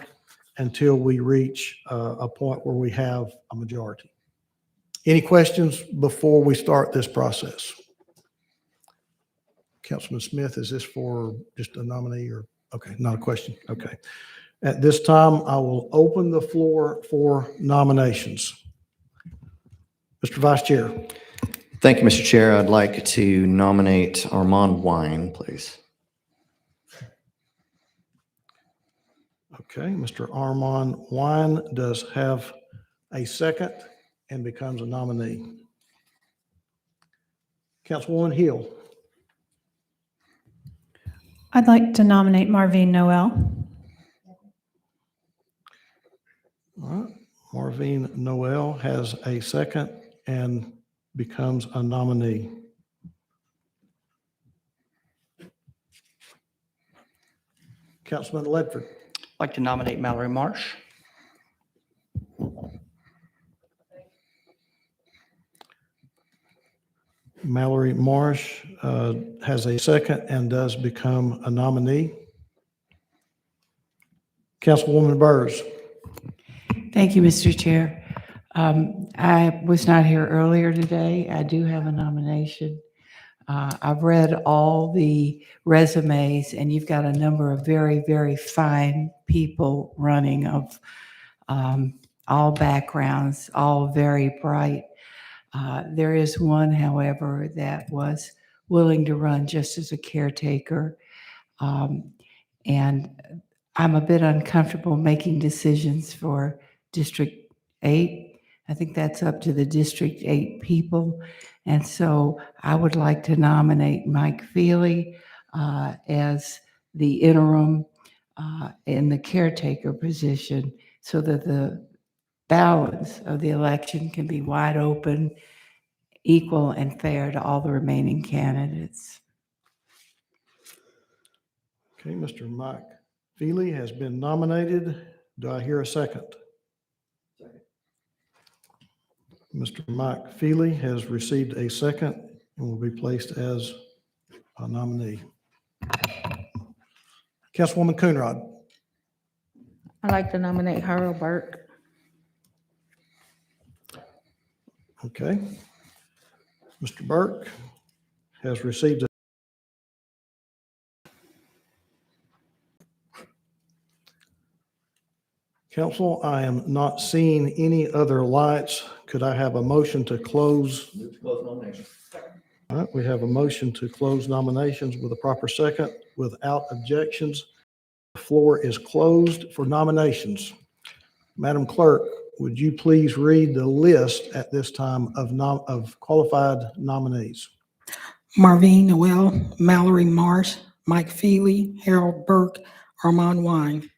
until we reach a point where we have a majority. Any questions before we start this process? Councilman Smith, is this for just a nominee or, okay, not a question, okay. At this time, I will open the floor for nominations. Mr. Vice Chair. Thank you, Mr. Chair. I'd like to nominate Armand Wine, please. Okay, Mr. Armand Wine does have a second and becomes a nominee. Councilwoman Hill. I'd like to nominate Marvine Noel. All right, Marvine Noel has a second and becomes a nominee. Councilman Ledford. I'd like to nominate Mallory Marsh. Mallory Marsh has a second and does become a nominee. Councilwoman Burrs. Thank you, Mr. Chair. I was not here earlier today. I do have a nomination. I've read all the resumes, and you've got a number of very, very fine people running of all backgrounds, all very bright. There is one, however, that was willing to run just as a caretaker. And I'm a bit uncomfortable making decisions for District 8. I think that's up to the District 8 people. And so I would like to nominate Mike Feely as the interim in the caretaker position so that the balance of the election can be wide open, equal, and fair to all the remaining candidates. Okay, Mr. Mike Feely has been nominated. Do I hear a second? Second. Mr. Mike Feely has received a second and will be placed as a nominee. Councilwoman Coonrod. I'd like to nominate Harold Burke. Okay. Mr. Burke has received a Council, I am not seeing any other lights. Could I have a motion to close? Move to close nominations. All right, we have a motion to close nominations with a proper second without objections. The floor is closed for nominations. Madam Clerk, would you please read the list at this time of qualified nominees? Marvine Noel, Mallory Marsh, Mike Feely, Harold Burke, Armand Wine.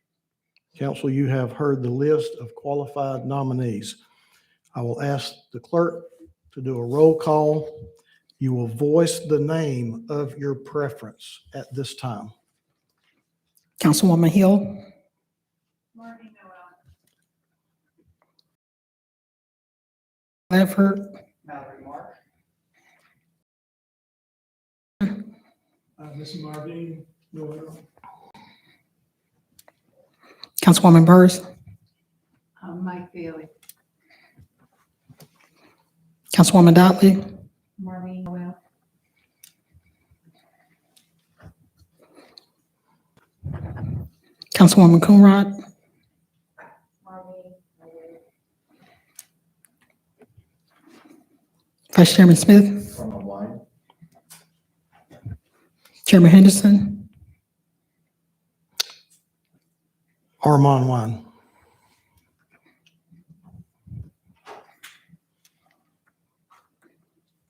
Council, you have heard the list of qualified nominees. I will ask the clerk to do a roll call You will voice the name of your preference at this time. Councilwoman Hill. Ledford. Ms. Marvin Noel. Councilwoman Burrs. Mike Bailey. Councilwoman Dotley. Marvin Noel. Councilwoman Coonrod. Vice Chairman Smith. Chairman Henderson. Armand Wine.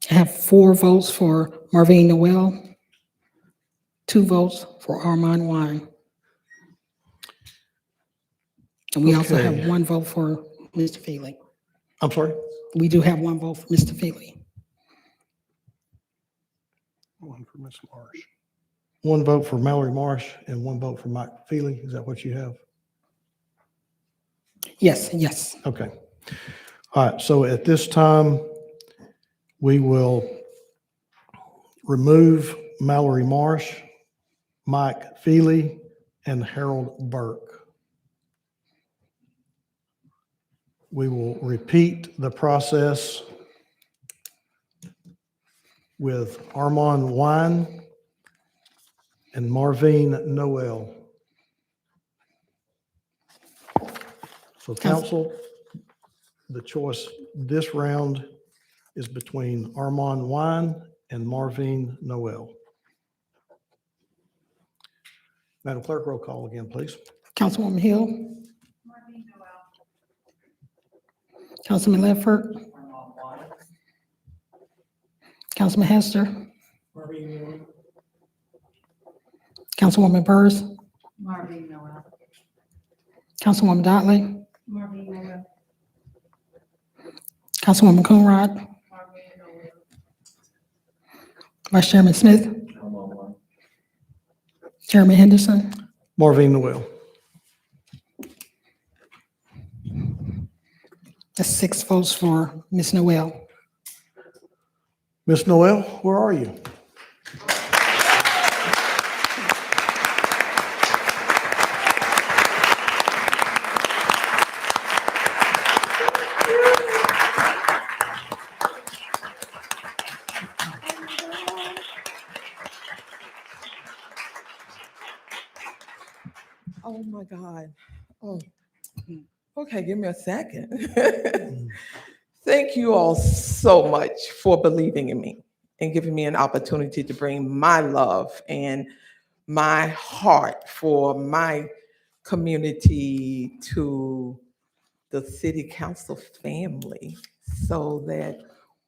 I have 4 votes for Marvin Noel, 2 votes for Armand Wine. And we also Okay. have 1 vote for Mr. Feely. I'm sorry? We do have 1 vote for Mr. Feely. 1 for Ms. Marsh. 1 vote for Mallory Marsh and 1 vote for Mike Feely. Is that what you have? Yes, yes. Okay. All right. So at this time, we will remove Mallory Marsh, Mike Feely, and Harold Burke. We will repeat the process with Armand Wine and Marvin Noel. So council, the choice this round is between Armand Wine and Marvin Noel. Madam Clerk, roll call again, please. Councilwoman Hill. Councilman Ledford. Councilman Hester. Marvin Noel. Councilwoman Burrs. Marvin Noel. Councilwoman Dotley. Marvin Noel. Councilwoman Coonrod. Vice Chairman Smith. Chairman Henderson. Marvin Noel. That's 6 votes for Ms. Noel. Ms. Noel, where are you? Oh my God. Oh, okay, give me a second. Thank you all so much for believing in me and giving me an opportunity to bring my love and my heart for my community to the city council family so that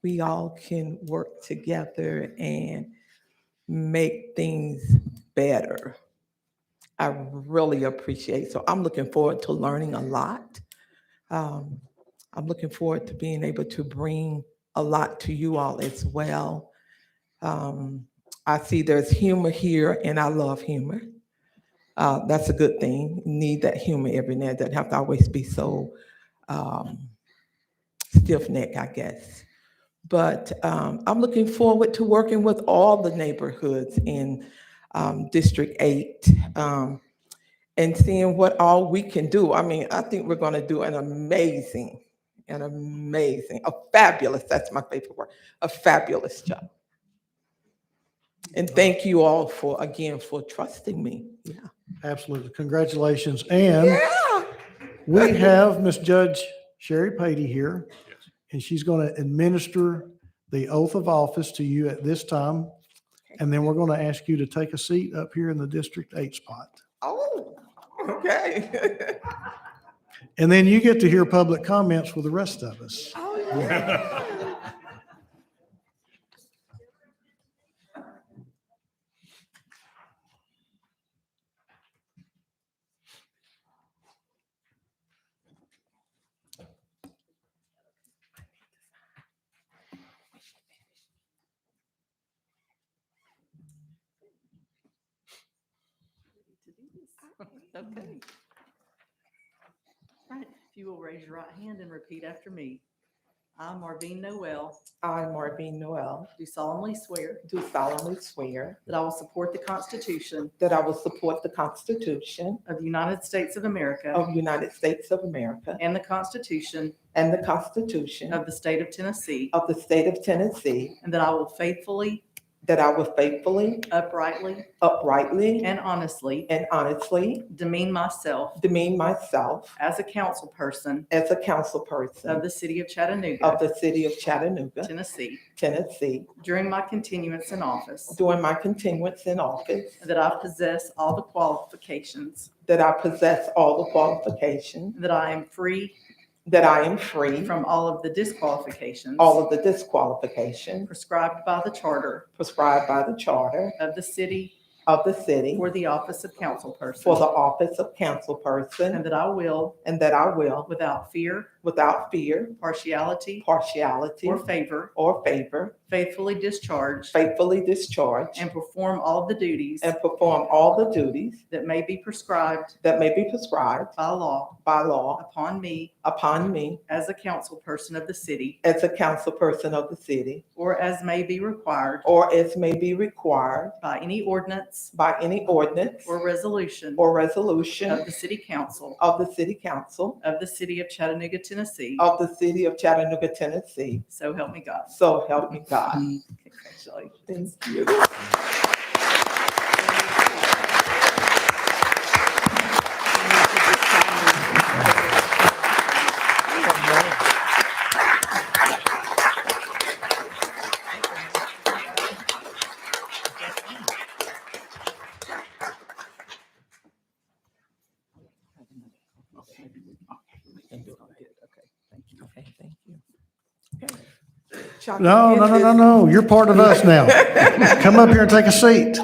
we all can work together and make things better. I really appreciate. So I'm looking forward to learning a lot. I'm looking forward to being able to bring a lot to you all as well. I see there's humor here, and I love humor. That's a good thing. You need that humor every now and then. Have to always be so stiff-necked, I guess. But I'm looking forward to working with all the neighborhoods in District 8 and seeing what all we can do. I mean, I think we're going to do a fabulous, that's my favorite word, a fabulous job. And thank you all for trusting me. Yeah. Absolutely. Congratulations. And we have Miss Judge Sherry Patey here, and she's going to administer the oath of office to you at this time. And then we're going to ask you to take a seat up here in the District 8 spot. Oh, okay. And then you get to hear public comments with the rest of us. Oh, yeah. Okay. All right, if you will raise your right hand and repeat after me. I, Marvin Noel, I, Marvin Noel, do solemnly swear do solemnly swear that I will support the Constitution that I will support the Constitution of the United States of America of the United States of America and the Constitution and the Constitution of the State of Tennessee, of the State of Tennessee, and that I will faithfully, uprightly, and honestly demean myself demean myself as a council person as a council person of the City of Chattanooga, of the City of Chattanooga, Tennessee, during my continuance in office, that I possess all the qualifications, that I am free from all of the disqualifications prescribed by the charter of the city for the office of council person, and that I will, without fear, partiality, or favor, faithfully discharge and perform all the duties that may be prescribed by law upon me as a council person of the city, or as may be required by any ordinance or resolution of the city council of the city of Chattanooga, Tennessee. So help me God. So help me God. Congratulations. Thank you. No. You're part of us now. Come up here and take a seat.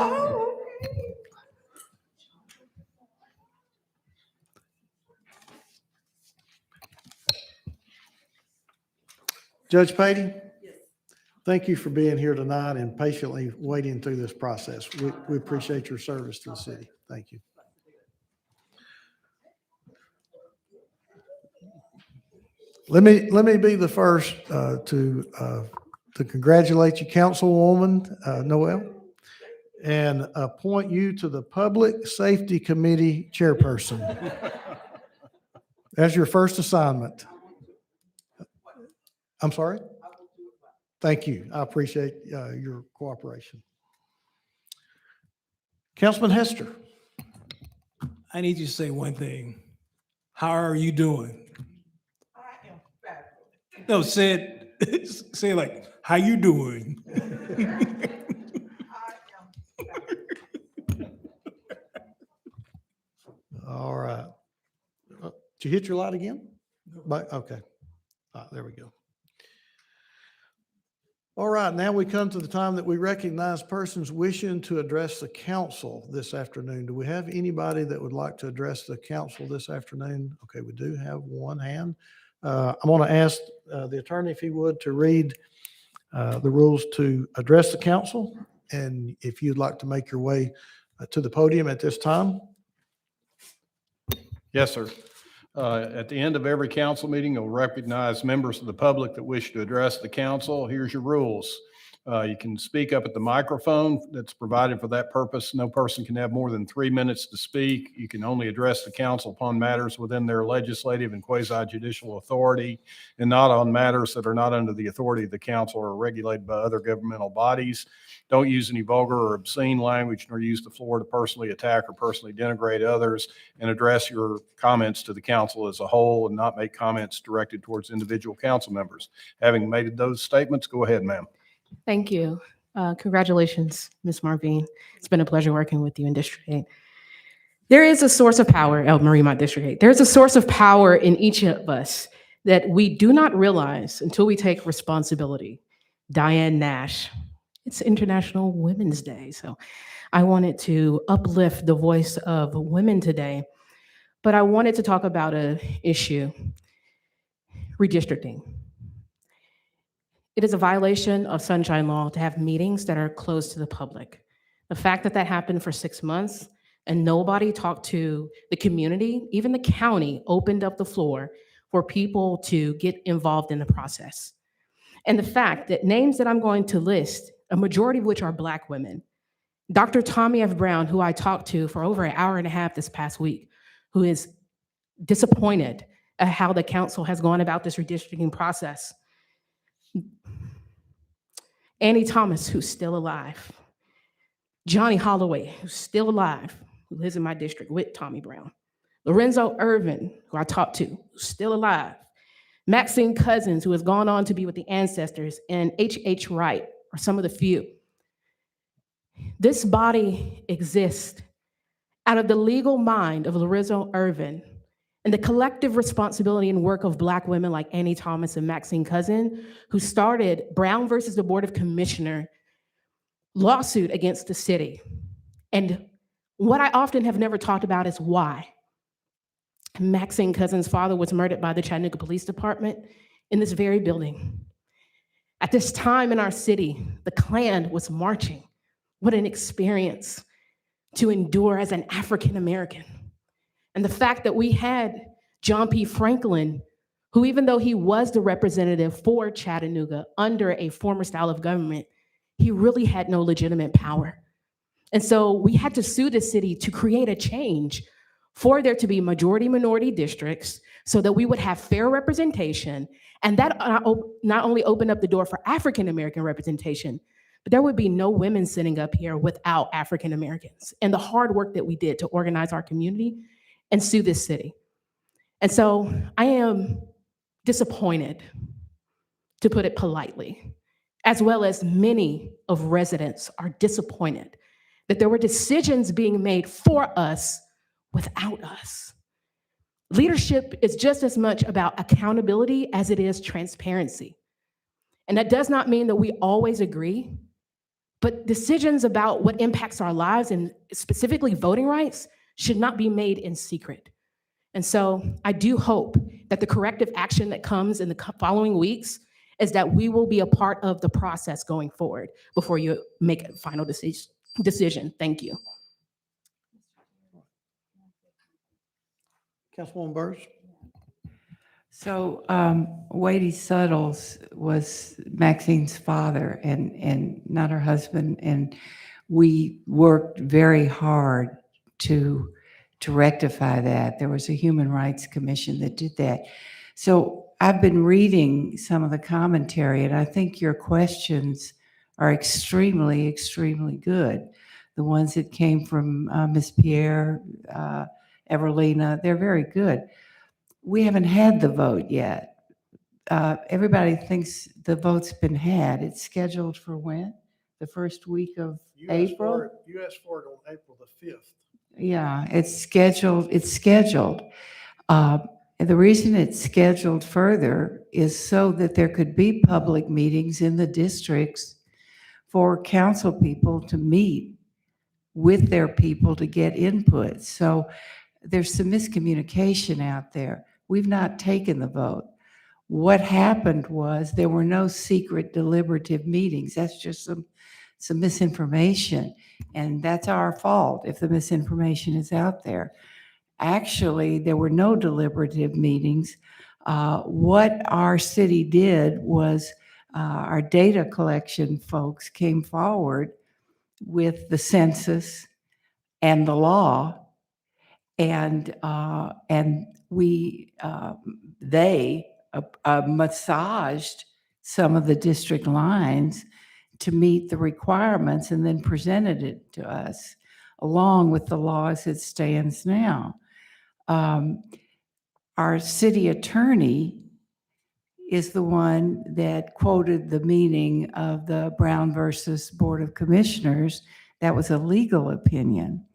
Judge Patey? Thank you for being here tonight and patiently waiting through this process. We appreciate your service to the city. Thank you. Let me be the first to congratulate you, Councilwoman Noel, and appoint you to the Public Safety Committee Chairperson. That's your first assignment. I'm sorry? Thank you. I appreciate your cooperation. Councilman Hester. I need you to say one thing. How are you doing? No, say it like, how you doing? All right. Did you hit your light again? Okay. There we go. All right, now we come to the time that we recognize persons wishing to address the council this afternoon. Do we have anybody that would like to address the council this afternoon? Okay, we do have one hand. I'm going to ask the attorney, if he would, to read the rules to address the council. And if you'd like to make your way to the podium at this time. Yes, sir. At the end of every council meeting, you'll recognize members of the public that wish to address the council. Here's your rules. You can speak up at the microphone that's provided for that purpose. No person can have more than 3 minutes to speak. You can only address the council upon matters within their legislative and quasi-judicial authority, and not on matters that are not under the authority of the council or regulated by other governmental bodies. Don't use any vulgar or obscene language, nor use the floor to personally attack or personally denigrate others, and address your comments to the council as a whole and not make comments directed towards individual council members. Having made those statements, go ahead, ma'am. Thank you. Congratulations, Ms. Marvin. It's been a pleasure working with you in District 8. There is a source of power, Mariemont District 8. There's a source of power in each of us that we do not realize until we take responsibility. Diane Nash. It's International Women's Day, so I wanted to uplift the voice of women today, but I wanted to talk about an issue, redistricting. It is a violation of Sunshine Law to have meetings that are closed to the public. The fact that that happened for 6 months and nobody talked to the community. Even the county opened up the floor for people to get involved in the process. And the fact that names that I'm going to list, a majority of which are Black women, Dr. Tommy F. Brown, who I talked to for over an hour and a half this past week, who is disappointed at how the council has gone about this redistricting process. Annie Thomas, who's still alive. Johnny Holloway, who's still alive, who lives in my district with Tommy Brown. Lorenzo Irvin, who I talked to, who's still alive. Maxine Cousins, who has gone on to be with the ancestors, and H.H. Wright are some of the few. This body exists out of the legal mind of Lorenzo Irvin and the collective responsibility and work of Black women like Annie Thomas and Maxine Cousin, who started Brown versus the Board of Commissioner lawsuit against the city. And what I often have never talked about is why. Maxine Cousin's father was murdered by the Chattanooga Police Department in this very building. At this time in our city, the Klan was marching. What an experience to endure as an African American. And the fact that we had John P. Franklin, who even though he was the representative for Chattanooga under a former style of government, he really had no legitimate power. And so we had to sue the city to create a change for there to be majority minority districts so that we would have fair representation. And that not only opened up the door for African American representation, but there would be no women sitting up here without African Americans and the hard work that we did to organize our community and sue this city. And so I am disappointed, to put it politely, as well as many of residents are disappointed that there were decisions being made for us without us. Leadership is just as much about accountability as it is transparency. And that does not mean that we always agree, but decisions about what impacts our lives and specifically voting rights should not be made in secret. And so I do hope that the corrective action that comes in the following weeks is that we will be a part of the process going forward before you make a final decision. Thank you. Councilwoman Burrs? So Wadey Suttles was Maxine's father and not her husband. And we worked very hard to rectify that. There was a Human Rights Commission that did that. So I've been reading some of the commentary, and I think your questions are extremely, extremely good. The ones that came from Ms. Pierre, Evelina, they're very good. We haven't had the vote yet. Everybody thinks the vote's been had. It's scheduled for when? The first week of April? You asked for it on April the 5th. Yeah, it's scheduled. It's scheduled. And the reason it's scheduled further is so that there could be public meetings in the districts for council people to meet with their people to get input. So there's some miscommunication out there. We've not taken the vote. What happened was there were no secret deliberative meetings. That's just some misinformation. And that's our fault if the misinformation is out there. Actually, there were no deliberative meetings. What our city did was our data collection folks came forward with the census and the law, and they massaged some of the district lines to meet the requirements and then presented it to us along with the law as it stands now. Our city attorney is the one that quoted the meaning of the Brown versus Board of Commissioners. That was a legal opinion.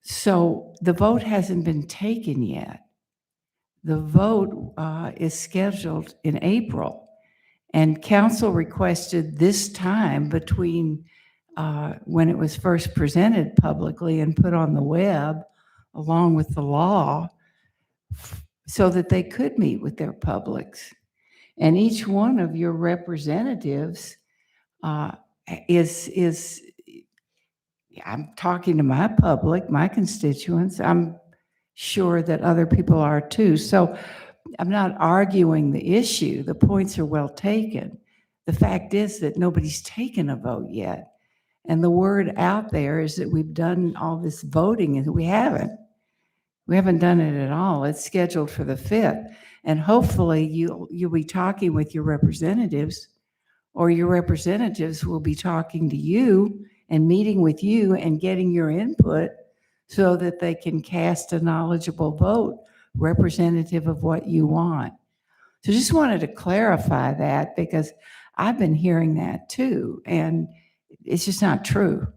So the vote hasn't been taken yet. The vote is scheduled in April. And council requested this time between when it was first presented publicly and put on the web along with the law so that they could meet with their publics. And each one of your representatives I'm talking to my public, my constituents. I'm sure that other people are too. So I'm not arguing the issue. The points are well taken. The fact is that nobody's taken a vote yet. And the word out there is that we've done all this voting, and we haven't. We haven't done it at all. It's scheduled for the 5th. And hopefully you'll be talking with your representatives, or your representatives will be talking to you and meeting with you and getting your input so that they can cast a knowledgeable vote representative of what you want. So just wanted to clarify that, because I've been hearing that too, and it's just not true.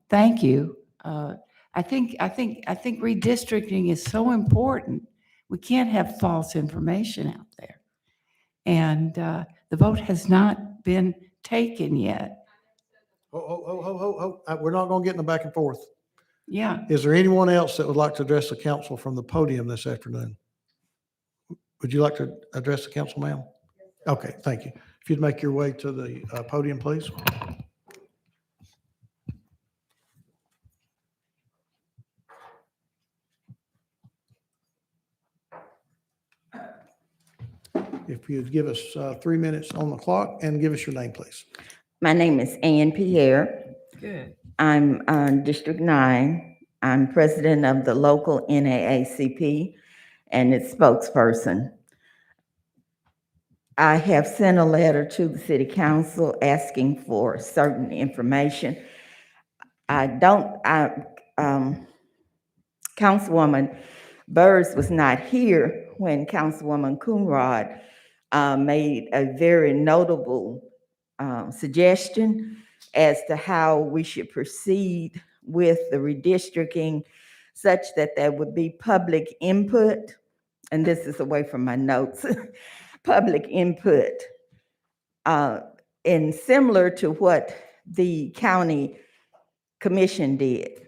Thank you. I think redistricting is so important. We can't have false information out there. And the vote has not been taken yet. We're not going to get in the back and forth. Yeah. Is there anyone else that would like to address the council from the podium this afternoon? Would you like to address the council, ma'am? Okay, thank you. If you'd make your way to the podium, please. If you'd give us 3 minutes on the clock and give us your name, please. My name is Ann Pierre. Good. I'm on District 9. I'm president of the local NAACP and its spokesperson. I have sent a letter to the city council asking for certain information. Councilwoman Burrs was not here when Councilwoman Coonrod made a very notable suggestion as to how we should proceed with the redistricting, such that there would be public input, and this is away from my notes, public input, and similar to what the county commission did.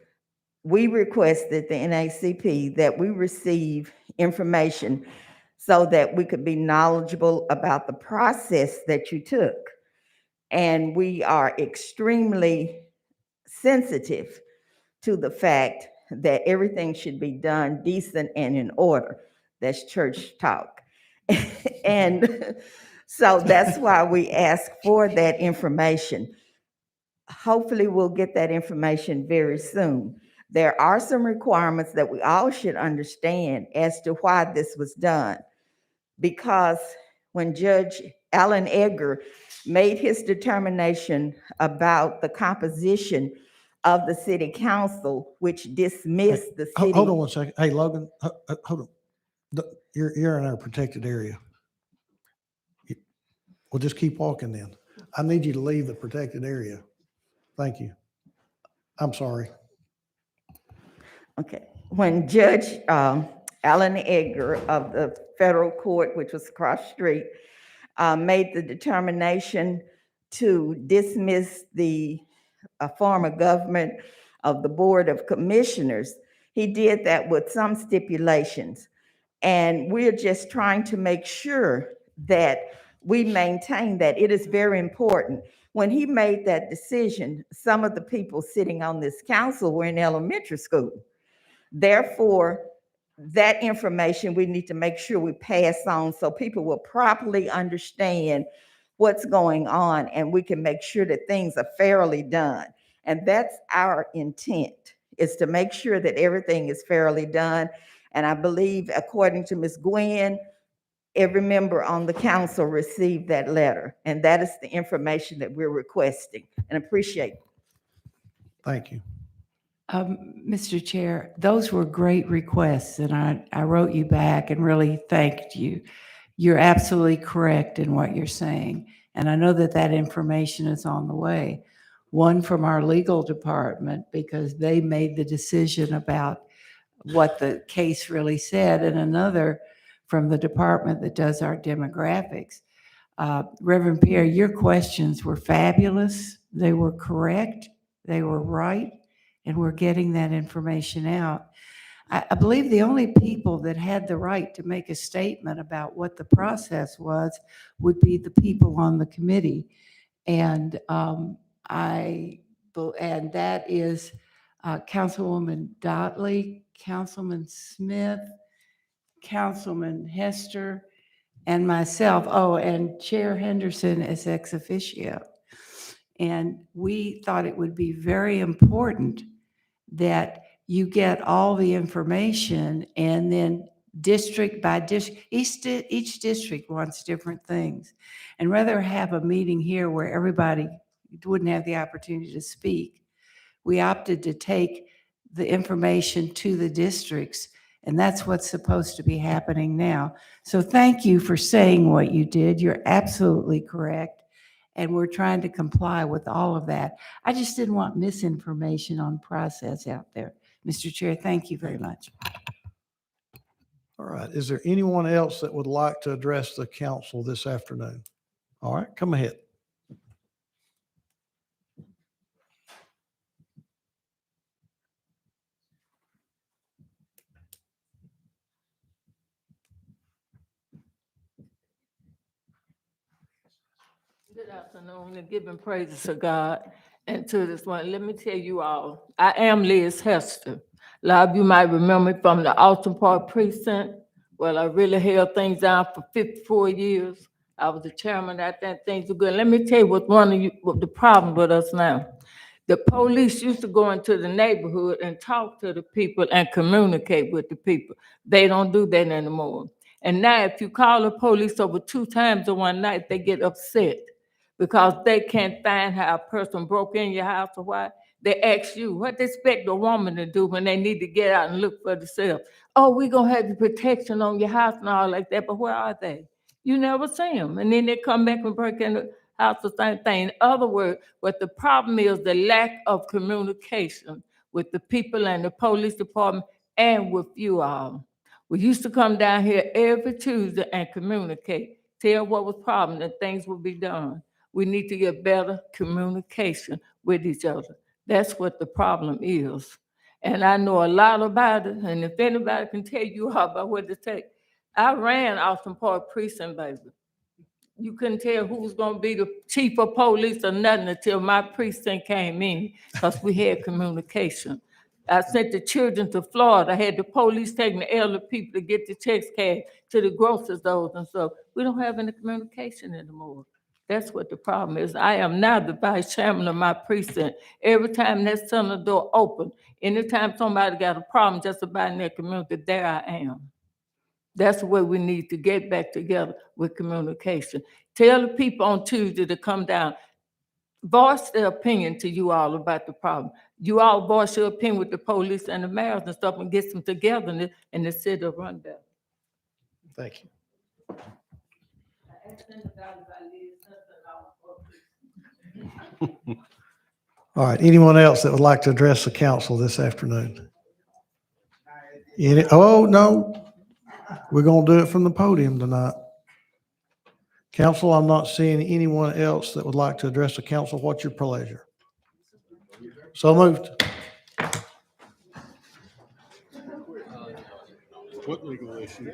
We requested the NACP that we receive information so that we could be knowledgeable about the process that you took. And we are extremely sensitive to the fact that everything should be done decent and in order. That's church talk. And so that's why we ask for that information. Hopefully we'll get that information very soon. There are some requirements that we all should understand as to why this was done. Because when Judge Alan Edgar made his determination about the composition of the city council, which dismissed the city. Hold on one second. Hey, Logan, hold on. You're in our protected area. We'll just keep walking then. I need you to leave the protected area. Thank you. I'm sorry. Okay. When Judge Alan Edgar of the federal court, which was across the street, made the determination to dismiss the form of government of the Board of Commissioners, he did that with some stipulations. And we're just trying to make sure that we maintain that. It is very important. When he made that decision, some of the people sitting on this council were in elementary school. Therefore, that information we need to make sure we pass on so people will properly understand what's going on, and we can make sure that things are fairly done. And that's our intent, is to make sure that everything is fairly done. And I believe, according to Ms. Gwen, every member on the council received that letter. And that is the information that we're requesting, and appreciate it. Thank you. Mr. Chair, those were great requests, and I wrote you back and really thanked you. You're absolutely correct in what you're saying, and I know that that information is on the way. One from our legal department, because they made the decision about what the case really said, and another from the department that does our demographics. Reverend Pierre, your questions were fabulous. They were correct. They were right. And we're getting that information out. I believe the only people that had the right to make a statement about what the process was would be the people on the committee. And I and that is Councilwoman Dotley, Councilman Smith, Councilman Hester, and myself. Oh, and Chair Henderson as ex officio. And we thought it would be very important that you get all the information, and then district by district, each district wants different things. And rather have a meeting here where everybody wouldn't have the opportunity to speak, we opted to take the information to the districts, and that's what's supposed to be happening now. So thank you for saying what you did. You're absolutely correct. And we're trying to comply with all of that. I just didn't want misinformation on process out there. Mr. Chair, thank you very much. All right. Is there anyone else that would like to address the council this afternoon? All right, come ahead. Good afternoon, and giving praises to God and to this one. Let me tell you all, I am Liz Hester. A lot of you might remember me from the Alton Park precinct. Well, I really held things down for 54 years. I was the chairman. I think things were good. Let me tell you what the problem with us now. The police used to go into the neighborhood and talk to the people and communicate with the people. They don't do that anymore. And now if you call the police over 2 times in one night, they get upset because they can't find how a person broke in your house or why. They ask you, what they expect a woman to do when they need to get out and look for themselves? Oh, we're going to have the protection on your house and all like that, but where are they? You never see them. And then they come back and break in the house, the same thing. In other words, what the problem is, the lack of communication with the people and the police department and with you all. We used to come down here every Tuesday and communicate, tell what was problem, and things would be done. We need to get better communication with each other. That's what the problem is. And I know a lot about it, and if anybody can tell you all about what it takes. I ran Alton Park precinct, baby. You couldn't tell who was gonna be the chief of police or nothing until my precinct came in, because we had communication. I sent the children to Florida. I had the police taking the elder people to get the checks cashed to the grocery stores and stuff. We don't have any communication anymore. That's what the problem is. I am now the vice chairman of my precinct. Every time that center door open, anytime somebody got a problem just about in their community, there I am. That's where we need to get back together with communication. Tell the people on Tuesday to come down. Voice their opinion to you all about the problem. You all voice your opinion with the police and the mayors and stuff and get them together and the city will run better. Thank you. All right. Anyone else that would like to address the council this afternoon? Oh, no. We're going to do it from the podium tonight. Council, I'm not seeing anyone else that would like to address the council. What's your pleasure? So moved. What legal issue?